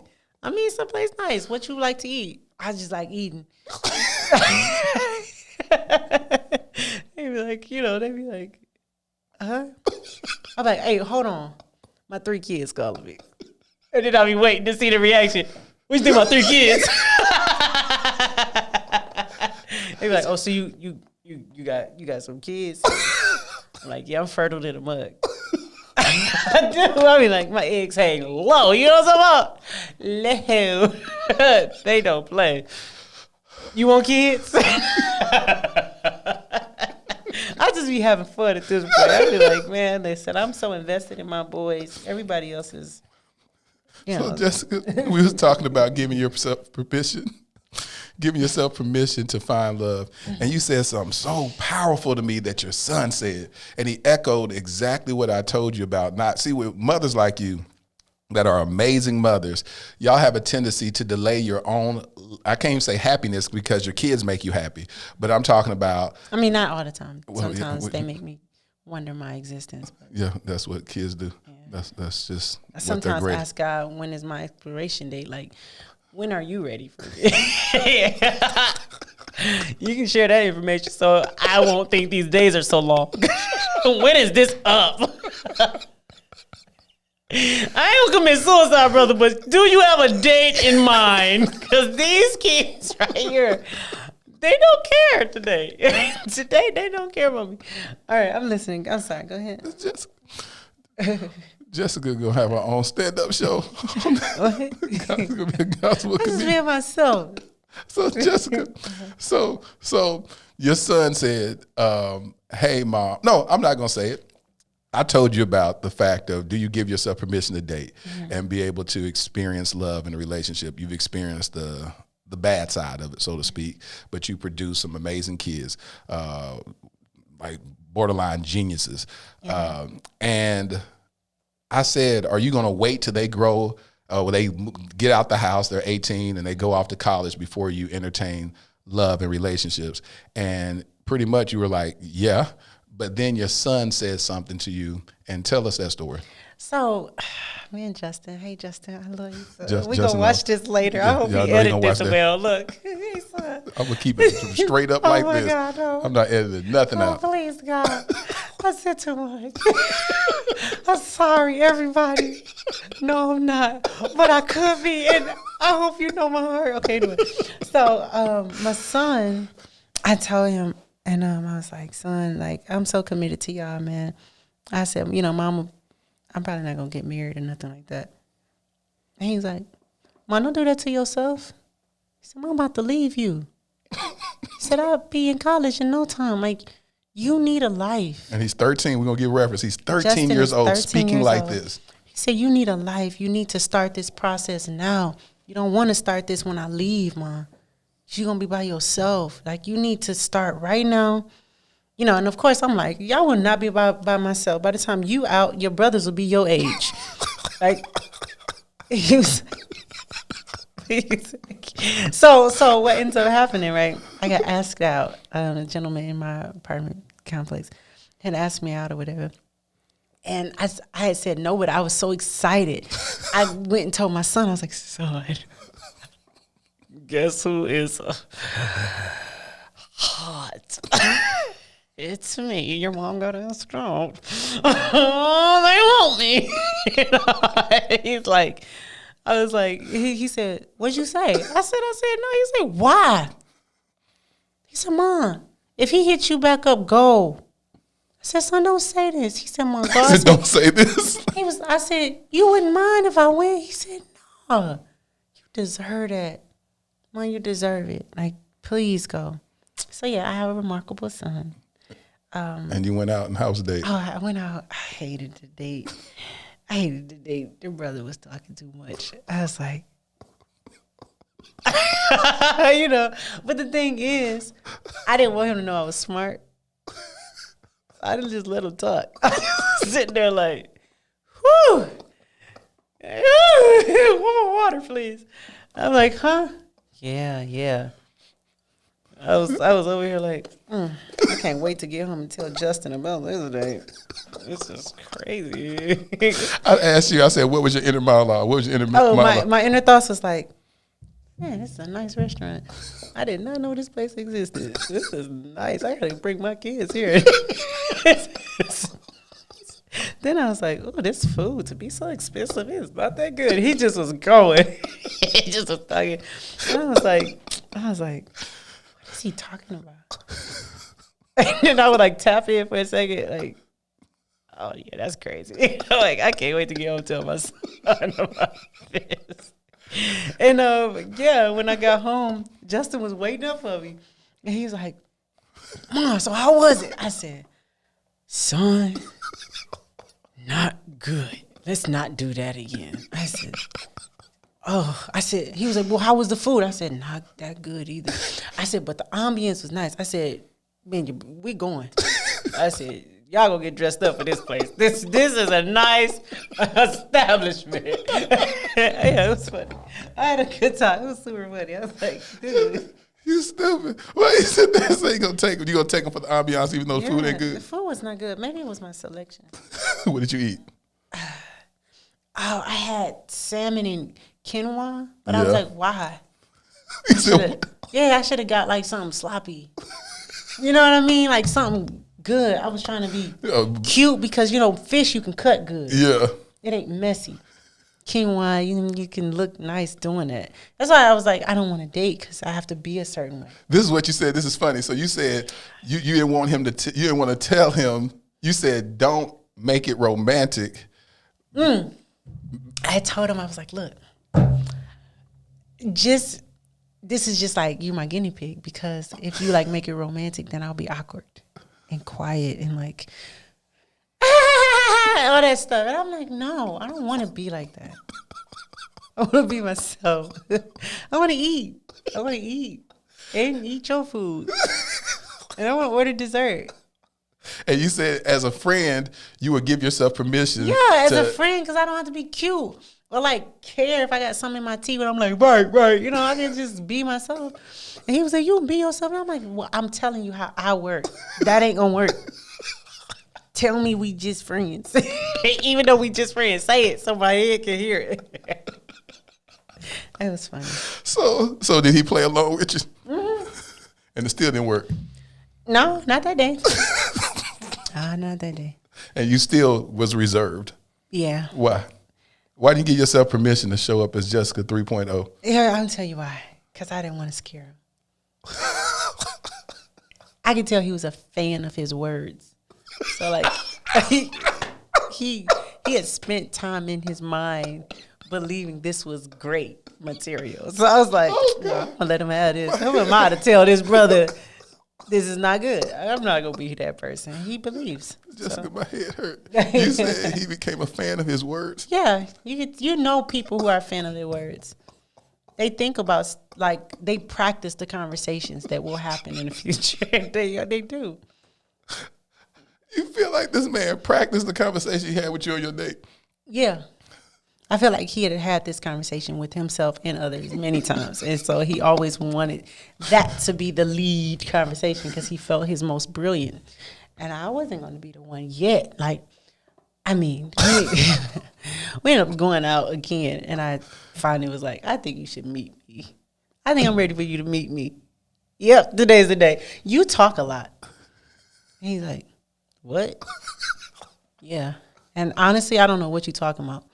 someplace nice. What you like to eat? I just like eating. They be like, huh? I'm like, hey, hold on. My 3 kids calling me. And then I'll be waiting to see the reaction. What you think about 3 kids? They be like, oh, so you got some kids? I'm like, yeah, I'm fertile in a mug. I do. I mean, like, my eggs hang low. You know what I'm talking about? Low. They don't play. You want kids? I just be having fun at this point. I be like, man, listen, I'm so invested in my boys. Everybody else is, So, Jessica, we was talking about giving yourself permission. giving yourself permission to find love. And you said something so powerful to me that your son said, and he echoed exactly what I told you about. With mothers like you that are amazing mothers, y'all have a tendency to delay your own, I can't even say happiness because your kids make you happy, but I'm talking about. I mean, not all the time. Well, Sometimes they make me wonder my existence. Yeah, that's what kids do. Yeah. That's just I sometimes what they're great. ask God, when is my expiration date? Like, when are you ready for it? You can share that information so I won't think these days are so long. When is this up? I ain't gonna commit suicide, brother, but do you have a date in mind? Because these kids right here, they don't care today. Today, they don't care about me. All right, I'm listening. I'm sorry. Go ahead. Jessica gonna have her own stand-up show. It's gonna be a gospel I'm just comedian. being myself. So Jessica, so your son said, "Hey, mom." No, I'm not gonna say it. I told you about the fact of, do you give yourself permission to date and be able to experience love in a relationship? You've experienced the bad side of it, so to speak, but you produce some amazing kids, like borderline geniuses. And I said, are you going to wait till they grow, when they get out the house, they're 18 and they go off to college before you entertain love and relationships? And pretty much you were like, yeah. But then your son said something to you, and tell us that story. So, me and Justin, hey Justin, I love you. So Just- we Justin, gonna watch this later. I hope yeah, I he know he edit gonna this watch that. well. Look, hey son. I'm going to keep it straight up like Oh my this. God, no. I'm not editing nothing Oh, out. please, God. I said too much. I'm sorry, everybody. No, I'm not. But I could be, and I hope you know my heart. Okay, anyway. So, my son, I told him, and I was like, son, like, I'm so committed to y'all, man. I said, Mama, I'm probably not going to get married or nothing like that. And he's like, Mom, don't do that to yourself. He said, Mom, I'm about to leave you. He said, I'll be in college in no time. Like, you need a life. And he's 13. We're going to give reference. He's 13 Justin years is old 13 speaking years like old. this. He said, you need a life. You need to start this process now. You don't want to start this when I leave, Mom. You're going to be by yourself. Like, you need to start right now. And of course, I'm like, y'all will not be by myself. By the time you out, your brothers will be your age. Like, he was... So what ends up happening, right? I got asked out. A gentleman in my apartment complex had asked me out or whatever. And I had said no, but I was so excited. I went and told my son, I was like, son, guess who is hot? It's me. Your mom got a stroke. Oh, they want me. He's like, I was like, he said, what'd you say? I said, no. He said, why? He said, Mom, if he hits you back up, go. I said, son, don't say this. He said, Mom, I said, don't say this. I said, you wouldn't mind if I went? He said, no. You deserve that. Mom, you deserve it. Like, please go. So, yeah, I have a remarkable son. And you went out and house date. Oh, I went out. I hated the date. Their brother was talking too much. I was like, But the thing is, I didn't want him to know I was smart. I didn't just let him talk. I was sitting there like, whew. One more water, please. I'm like, huh? Yeah. I was over here like, I can't wait to get home and tell Justin about this day. This is crazy. I asked you, I said, what was your inner monologue? What was your inner monologue? My inner thoughts was like, man, this is a nice restaurant. I did not know this place existed. This is nice. I gotta bring my kids here. Then I was like, oh, this food to be so expensive is not that good. He just was going. He just was talking. And I was like, what is he talking about? And then I would like tap in for a second, like, oh yeah, that's crazy. Like, I can't wait to get home and tell my son about this. And when I got home, Justin was waiting up for me. And he was like, Mom, so how was it? I said, son, not good. Let's not do that again. I said, oh, I said, he was like, well, how was the food? I said, not that good either. I said, but the ambience was nice. I said, man, we going. I said, y'all gonna get dressed up for this place. This is a nice establishment. Yeah, it was funny. I had a good time. It was super funny. I was like, dude. You stupid. Why you sit there and say you gonna take them for the ambiance even though the food ain't good? The food was not good. Maybe it was my selection. What did you eat? Oh, I had salmon and quinoa, but I was like, why? I should have got like something sloppy. You know what I mean? Like something good. I was trying to be cute because, fish you can cut good. Yeah. It ain't messy. Quinoa, you can look nice doing that. That's why I was like, I don't want to date because I have to be a certain way. This is what you said. This is funny. So you said you didn't want him to. You didn't want to tell him. You said don't make it romantic. I told him, I was like, look, this is just like you my guinea pig because if you like make it romantic, then I'll be awkward and quiet and like all that stuff. And I'm like, no, I don't want to be like that. I want to be myself. I want to eat. And eat your food. And I want to order dessert. And you said, as a friend, you would give yourself permission. Yeah, as a friend, because I don't have to be cute or like care if I got something in my teeth. And I'm like, right. I can just be myself. And he was like, you can be yourself. And I'm like, well, I'm telling you how I work. That ain't gonna work. Tell me we just friends. Even though we just friends, say it so my head can hear it. It was funny. So did he play along with you? Mm-hmm. And it still didn't work? No, not that day. Not that day. And you still was reserved? Yeah. Why? Why didn't you give yourself permission to show up as Jessica 3.0? Yeah, I'll tell you why. Because I didn't want to scare him. I could tell he was a fan of his words. So like he had spent time in his mind believing this was great material. So I was like, no, I'm gonna let him have this. Who am I to tell this brother this is not good? I'm not gonna be that person. He believes. Jessica, my head hurt. You said he became a fan of his words? Yeah. You know people who are a fan of their words. They think about, like, they practice the conversations that will happen in the future. They do. You feel like this man practiced the conversation he had with you on your date? Yeah. I feel like he had this conversation with himself and others many times. And so he always wanted that to be the lead conversation because he felt his most brilliant. And I wasn't going to be the one yet. Like, I mean, we ended up going out again. And I finally was like, I think you should meet me. I think I'm ready for you to meet me. Yep, today's the day. You talk a lot. And he's like, what? Yeah. And honestly, I don't know what you're talking about.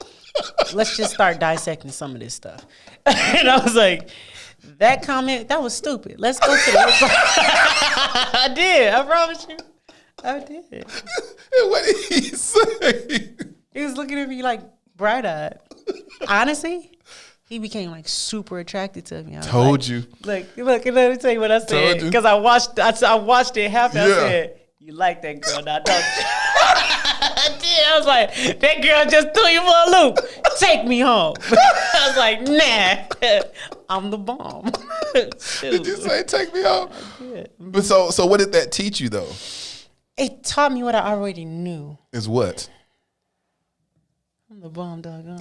Let's just start dissecting some of this stuff. And I was like, that comment, that was stupid. Let's go to the I did. I promise you. I did. And what did he say? He was looking at me like bright-eyed. Honestly, he became like super attracted to me. Told you. Look, let me tell you what I said. Because I watched it happen. Yeah. I said, you like that girl now, don't you? I did. I was like, that girl just threw you for a loop. Take me home. I was like, nah, I'm the bomb. Did you say take me home? I did. But so what did that teach you though? It taught me what I already knew. Is what? I'm the bomb, doggone.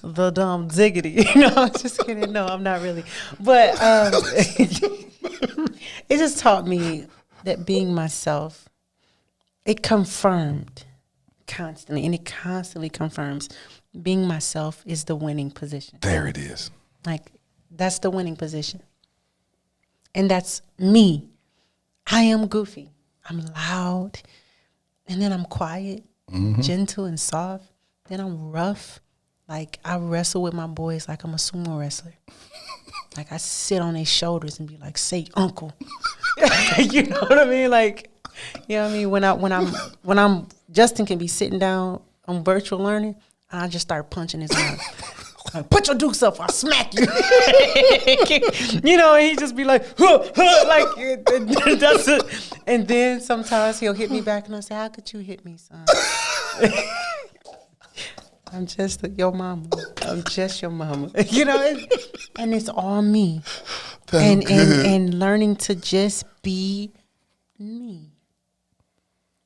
The dumb ziggity. No, I'm just kidding. No, I'm not really. But it just taught me that being myself, it confirmed constantly, and it constantly confirms being myself is the winning position. There it is. Like, that's the winning position. And that's me. I am goofy. I'm loud. And then I'm quiet, gentle and soft. Then I'm rough. Like, I wrestle with my boys like I'm a sumo wrestler. Like, I sit on their shoulders and be like, say, uncle. You know what I mean? Like, you know what I mean? When I'm Justin can be sitting down on virtual learning, and I just start punching his arm. Like, put your dukes up, I'll smack you. You know, and he just be like, huh, huh, like, that's it. And then sometimes he'll hit me back, and I say, how could you hit me, son? I'm just your mama. I'm just your mama. You know, and it's all me. And learning to just be me.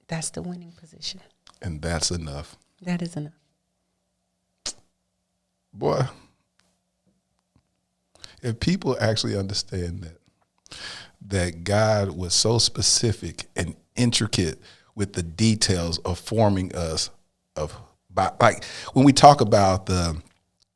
That's the winning position. And that's enough. That is enough. Boy, if people actually understand that God was so specific and intricate with the details of forming us, like when we talk about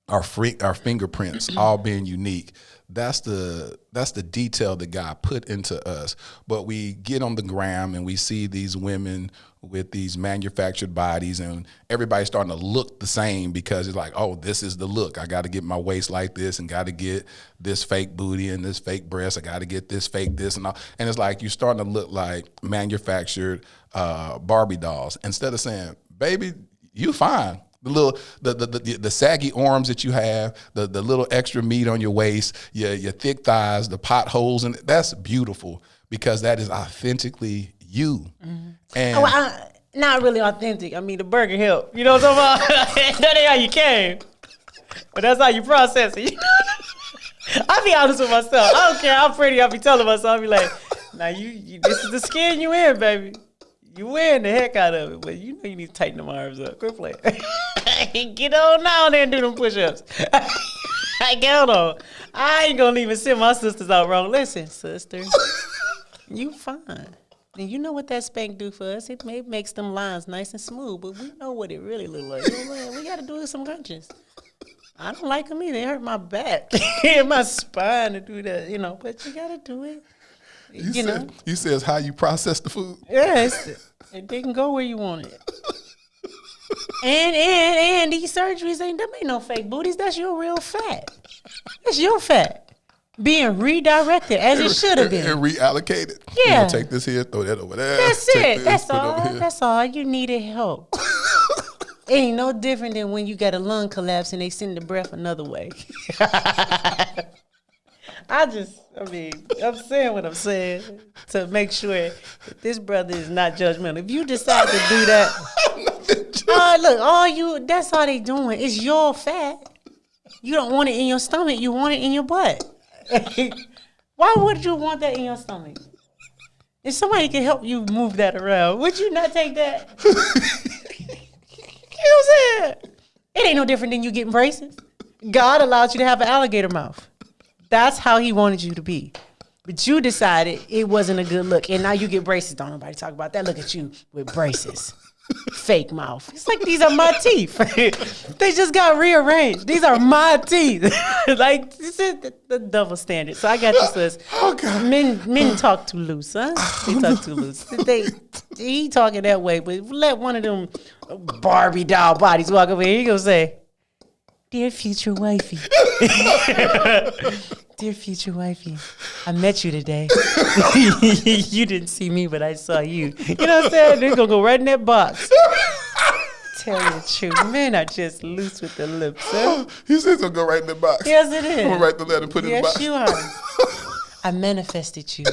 our fingerprints all being unique, that's the detail that God put into us. But we get on the gram and we see these women with these manufactured bodies, and everybody's starting to look the same because it's like, oh, this is the look. I got to get my waist like this, and got to get this fake booty and this fake breast. I got to get this fake this and all. And it's like you're starting to look like manufactured Barbie dolls instead of saying, baby, you fine. The little the saggy arms that you have, the little extra meat on your waist, your thick thighs, the potholes, and that's beautiful because that is authentically you. Mm-hmm. And not really authentic. I mean, the burger help. You know what I'm talking about? That ain't how you came, but that's how you process it. I'll be honest with myself. I don't care how pretty I be telling myself. I'll be like, now you this is the skin you in, baby. You wearing the heck out of it, but you know you need to tighten them arms up. Quit playing. Get on down there and do them push-ups. Get on. I ain't gonna even send my sisters out wrong. Listen, sister, you fine. And you know what that spank do for us? It makes them lines nice and smooth, but we know what it really look like. You know, we gotta do some crunches. I don't like them either. They hurt my back and my spine to do that, you know, but you gotta do it. You said it's how you process the food? Yes. It didn't go where you want it. And these surgeries them ain't no fake booties. That's your real fat. That's your fat. Being redirected as it should have been. And reallocated. Yeah. You take this here, throw that over there. That's it. That's all. That's all. You needed help. It ain't no different than when you got a lung collapse and they send the breath another way. I'm saying what I'm saying to make sure that this brother is not judgmental. If you decide to do that, that's all they doing. It's your fat. You don't want it in your stomach. You want it in your butt. Why would you want that in your stomach? If somebody can help you move that around, would you not take that? You know what I'm saying? It ain't no different than you getting braces. God allowed you to have an alligator mouth. That's how he wanted you to be. But you decided it wasn't a good look. And now you get braces. Don't nobody talk about that. Look at you with braces. Fake mouth. It's like, these are my teeth. They just got rearranged. These are my teeth. Like, this is the double standard. So I got this list. Oh, God. Men talk too loose, huh? They talk too loose. He talking that way, but let one of them Barbie doll bodies walk over here. He gonna say, dear future wifey. Dear future wifey, I met you today. You didn't see me, but I saw you. You know what I'm saying? They're going to go right in that box. Tell you the truth. Men are just loose with the lips, huh? He says it's going to go right in the box. Yes, it is. I'm going to write the letter and put it in the box. Yes, you are. I manifested you.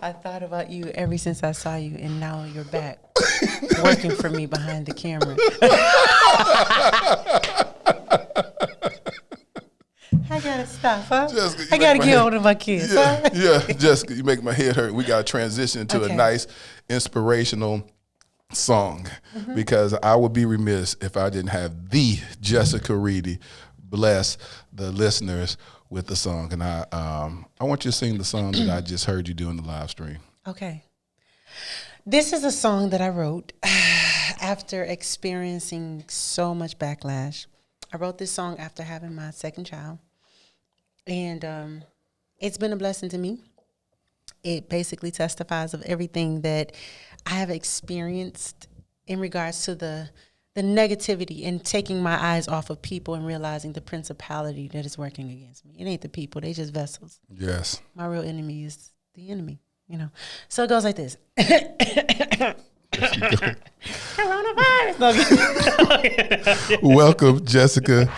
I thought about you ever since I saw you, and now you're back working for me behind the camera. I gotta stop, huh? Jessica, I gotta get on to my kids. Yeah, Jessica, you make my head hurt. We gotta transition to a nice, inspirational song because I would be remiss if I didn't have the Jessica Reedy bless the listeners with the song. And I want you to sing the song that I just heard you do in the live stream. Okay. This is a song that I wrote after experiencing so much backlash. I wrote this song after having my second child. And it's been a blessing to me. It basically testifies of everything that I have experienced in regards to the negativity and taking my eyes off of people and realizing the principality that is working against me. It ain't the people, they just vessels. Yes. My real enemy is the enemy, you know. So it goes like this. Coronavirus. Welcome, Jessica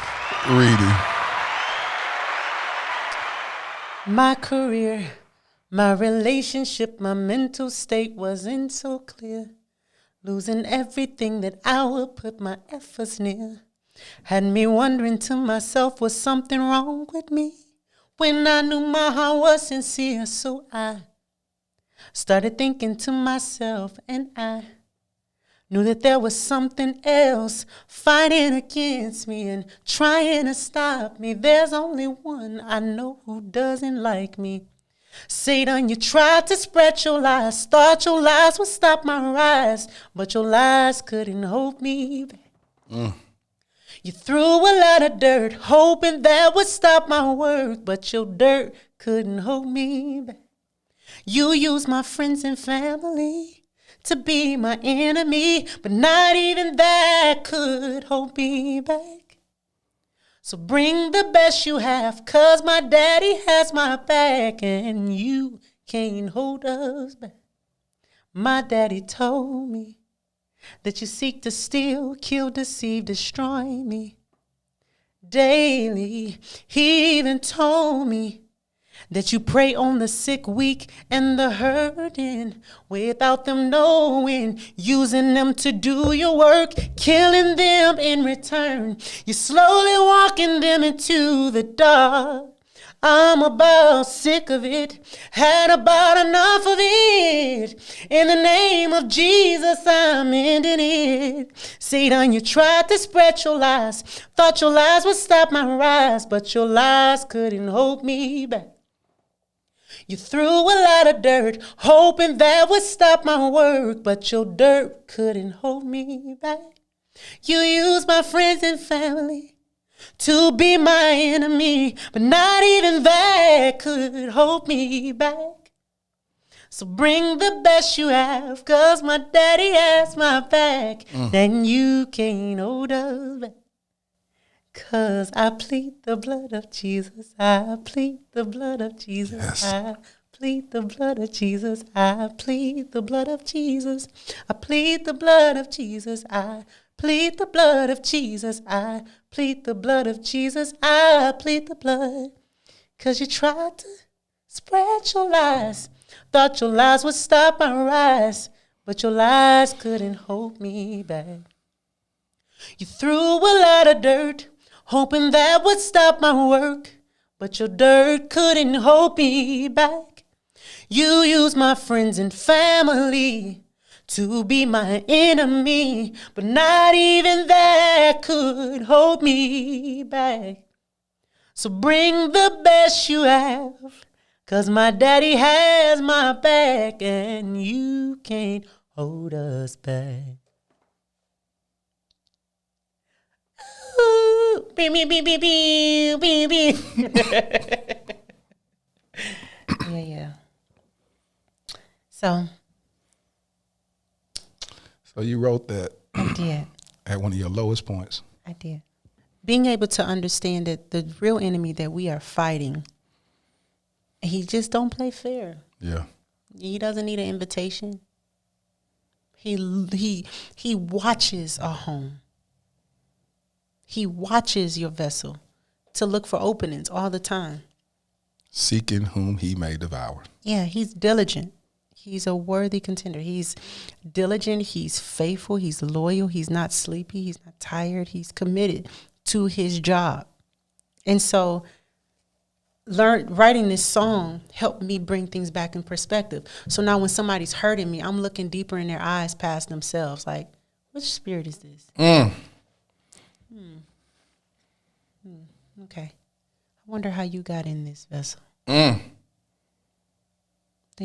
Reedy. My career, my relationship, my mental state wasn't so clear. losing everything that I would put my efforts near. Had me wondering to myself, was something wrong with me? When I knew my heart was sincere, so I started thinking to myself, and I knew that there was something else fighting against me and trying to stop me. There's only one I know who doesn't like me. Satan, you tried to spread your lies, thought your lies would stop my rise, but your lies couldn't hold me back. You threw a lot of dirt, hoping that would stop my work, but your dirt couldn't hold me back. You used my friends and family to be my enemy, but not even that could hold me back. So bring the best you have, 'cause my daddy has my back, and you can't hold us back. My daddy told me that you seek to steal, kill, deceive, destroy me daily. He even told me that you prey on the sick, weak, and the hurting without them knowing, using them to do your work, killing them in return. You're slowly walking them into the dark. I'm about sick of it, had about enough of it. In the name of Jesus, I'm ending it. Satan, you tried to spread your lies, thought your lies would stop my rise, but your lies couldn't hold me back. You threw a lot of dirt, hoping that would stop my work, but your dirt couldn't hold me back. You used my friends and family to be my enemy, but not even that could hold me back. So bring the best you have, 'cause my daddy has my back. Then you can't hold us back. 'Cause I plead the blood of Jesus. I plead the blood of Jesus. Yes. I plead the blood of Jesus. I plead the blood of Jesus. I plead the blood of Jesus. I plead the blood of Jesus. I plead the blood of Jesus. I plead the blood. 'Cause you tried to spread your lies. Thought your lies would stop my rise, but your lies couldn't hold me back. You threw a lot of dirt, hoping that would stop my work, but your dirt couldn't hold me back. You used my friends and family to be my enemy, but not even that could hold me back. So bring the best you have, 'cause my daddy has my back, and you can't hold us back. Ooh, beep, beep, beep, beep, beep, beep, beep. Yeah. So you wrote that I did. at one of your lowest points. I did. Being able to understand that the real enemy that we are fighting, he just don't play fair. Yeah. He doesn't need an invitation. He watches a home. He watches your vessel to look for openings all the time. Seeking whom he may devour. Yeah, he's diligent. He's a worthy contender. He's diligent. He's faithful. He's loyal. He's not sleepy. He's not tired. He's committed to his job. And so writing this song helped me bring things back in perspective. So now when somebody's hurting me, I'm looking deeper in their eyes past themselves. Like, which spirit is this? Okay. I wonder how you got in this vessel. They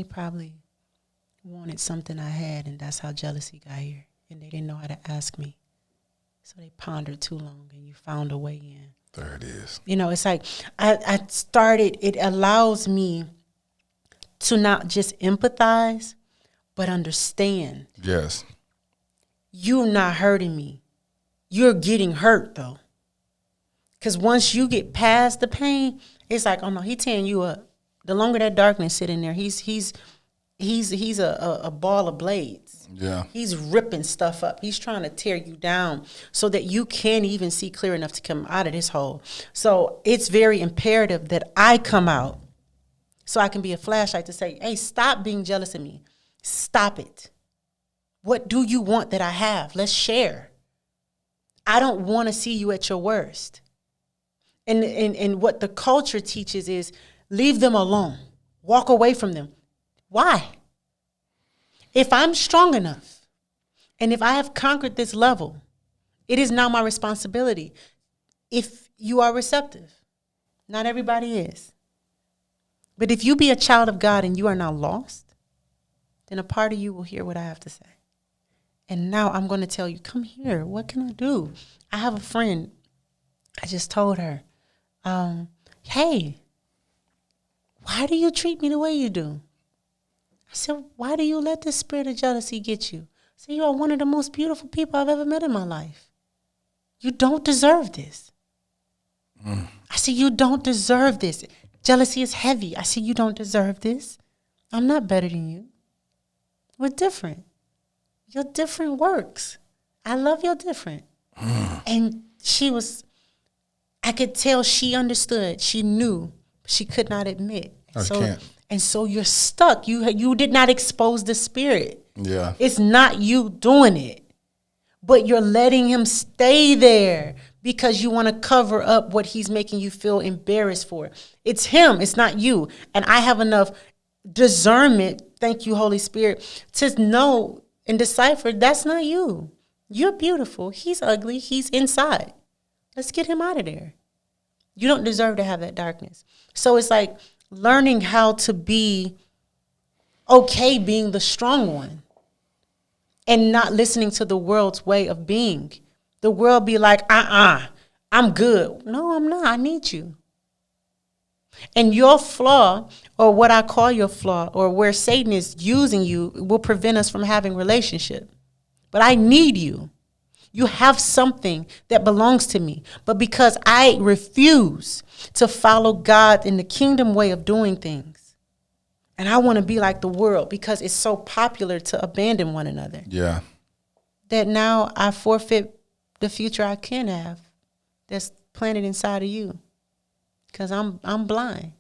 probably wanted something I had, and that's how jealousy got here. And they didn't know how to ask me. So they pondered too long, and you found a way in. There it is. You know, it's like it allows me to not just empathize, but understand. Yes. You're not hurting me. You're getting hurt, though. Because once you get past the pain, it's like, oh no, he tearing you up. The longer that darkness sit in there, he's a ball of blades. Yeah. He's ripping stuff up. He's trying to tear you down so that you can't even see clear enough to come out of this hole. So it's very imperative that I come out so I can be a flashlight to say, hey, stop being jealous of me. Stop it. What do you want that I have? Let's share. I don't want to see you at your worst. And what the culture teaches is leave them alone. Walk away from them. Why? If I'm strong enough and if I have conquered this level, it is now my responsibility. If you are receptive, not everybody is. But if you be a child of God and you are now lost, then a part of you will hear what I have to say. And now I'm going to tell you, come here. What can I do? I have a friend. I just told her, hey, why do you treat me the way you do? I said, why do you let the spirit of jealousy get you? I said, you are one of the most beautiful people I've ever met in my life. You don't deserve this. I said, you don't deserve this. Jealousy is heavy. I said, you don't deserve this. I'm not better than you. We're different. Your different works. I love your different. And I could tell she understood. She knew. She could not admit. And so you're stuck. You did not expose the spirit. Yeah. It's not you doing it. But you're letting him stay there because you want to cover up what he's making you feel embarrassed for. It's him. It's not you. And I have enough discernment, thank you, Holy Spirit, to know and decipher that's not you. You're beautiful. He's ugly. He's inside. Let's get him out of there. You don't deserve to have that darkness. So it's like learning how to be okay being the strong one and not listening to the world's way of being. The world be like, I'm good. No, I'm not. I need you. And your flaw, or what I call your flaw, or where Satan is using you, will prevent us from having relationship. But I need you. You have something that belongs to me. But because I refuse to follow God in the kingdom way of doing things, and I want to be like the world because it's so popular to abandon one another. Yeah. That now I forfeit the future I can have that's planted inside of you. Because I'm blind.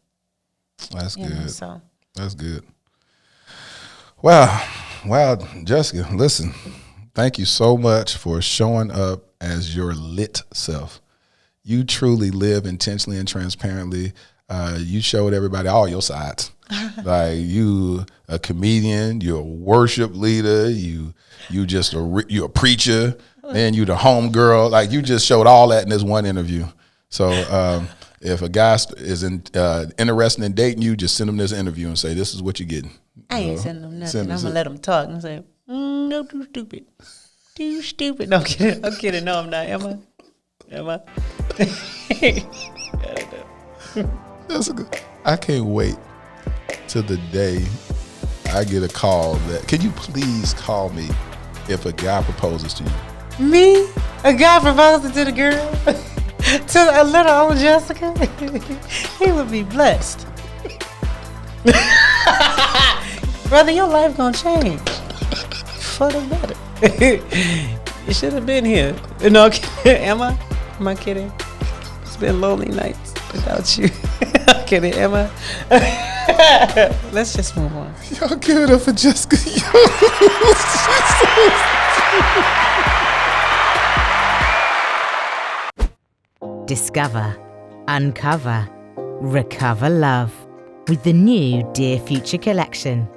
That's good. So that's good. Wow, Jessica, listen, thank you so much for showing up as your lit self. You truly live intentionally and transparently. You showed everybody all your sides. Like you a comedian, you're a worship leader, you're a preacher, man, you the home girl. Like you just showed all that in this one interview. So if a guy is interested in dating you, just send him this interview and say, this is what you're getting. I ain't sending them nothing. I'm going to let them talk and say, no, too stupid. Too stupid. No, I'm kidding. No, I'm not. Am I? I can't wait till the day I get a call that, can you please call me if a guy proposes to you? Me? A guy proposes to the girl? To a little old Jessica? He would be blessed. Brother, your life gonna change for the better. You should have been here. No, am I? Am I kidding? It's been lonely nights without you. I'm kidding, am I? Let's just move on. Y'all give it up for Jessica. Discover, uncover, recover love with the new Dear Future collection.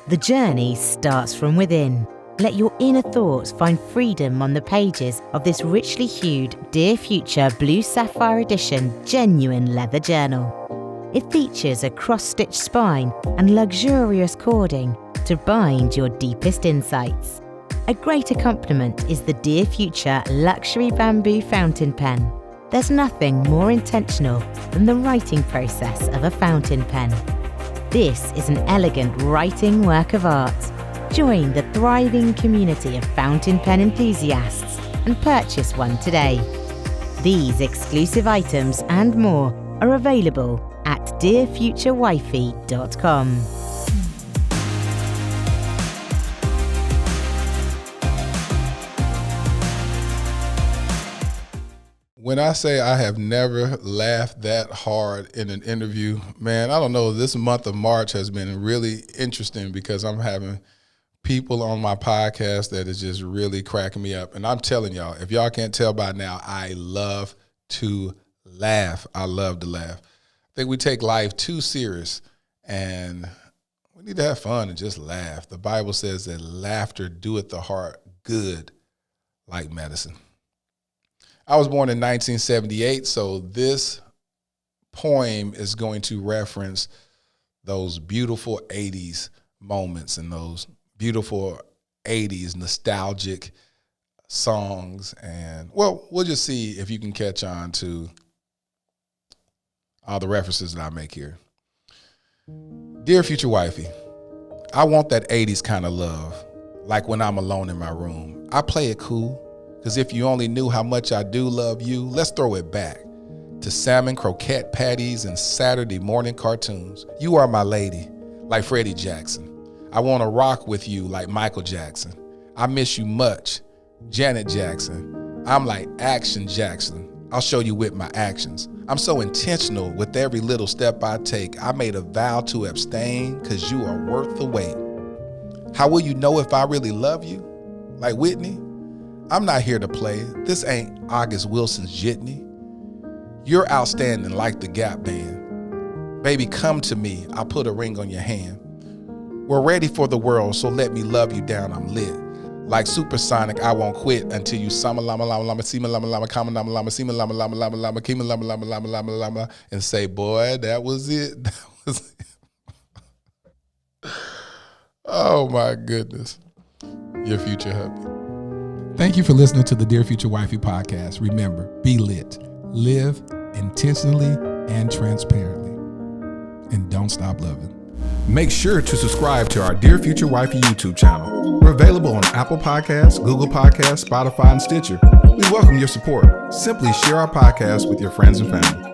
The journey starts from within. Let your inner thoughts find freedom on the pages of this richly hued Dear Future Blue Sapphire Edition genuine leather journal. It features a cross-stitched spine and luxurious cording to bind your deepest insights. A great accompaniment is the Dear Future Luxury Bamboo Fountain Pen. There's nothing more intentional than the writing process of a fountain pen. This is an elegant writing work of art. Join the thriving community of fountain pen enthusiasts and purchase one today. These exclusive items and more are available at dearfuturewifey.com. When I say I have never laughed that hard in an interview, man, I don't know. This month of March has been really interesting because I'm having people on my podcast that is just really cracking me up. And I'm telling y'all, if y'all can't tell by now, I love to laugh. I love to laugh. I think we take life too serious, and we need to have fun and just laugh. The Bible says that laughter doeth the heart good like medicine. I was born in 1978, so this poem is going to reference those beautiful 80s moments and those beautiful 80s nostalgic songs. And, well, we'll just see if you can catch on to all the references that I make here. Dear future wifey, I want that 80s kind of love, like when I'm alone in my room. I play it cool, because if you only knew how much I do love you, let's throw it back to salmon croquette patties and Saturday morning cartoons. You are my lady, like Freddie Jackson. I want to rock with you like Michael Jackson. I miss you much, Janet Jackson. I'm like Action Jackson. I'll show you with my actions. I'm so intentional with every little step I take. I made a vow to abstain because you are worth the wait. How will you know if I really love you? Like Whitney? I'm not here to play. This ain't August Wilson's jitney. You're outstanding like the Gap Band. Baby, come to me. I'll put a ring on your hand. We're ready for the world, so let me love you down. I'm lit. Like supersonic, I won't quit until you sama lama lama lama sima lama lama kama lama lama sima lama lama lama lama kima lama lama lama lama lama and say, boy, that was it. That was it. Oh my goodness. Your future hubby. Thank you for listening to the Dear Future Wifey podcast. Remember, be lit, live intentionally and transparently, and don't stop loving. Make sure to subscribe to our Dear Future Wifey YouTube channel. We're available on Apple Podcasts, Google Podcasts, Spotify, and Stitcher. We welcome your support. Simply share our podcast with your friends and family.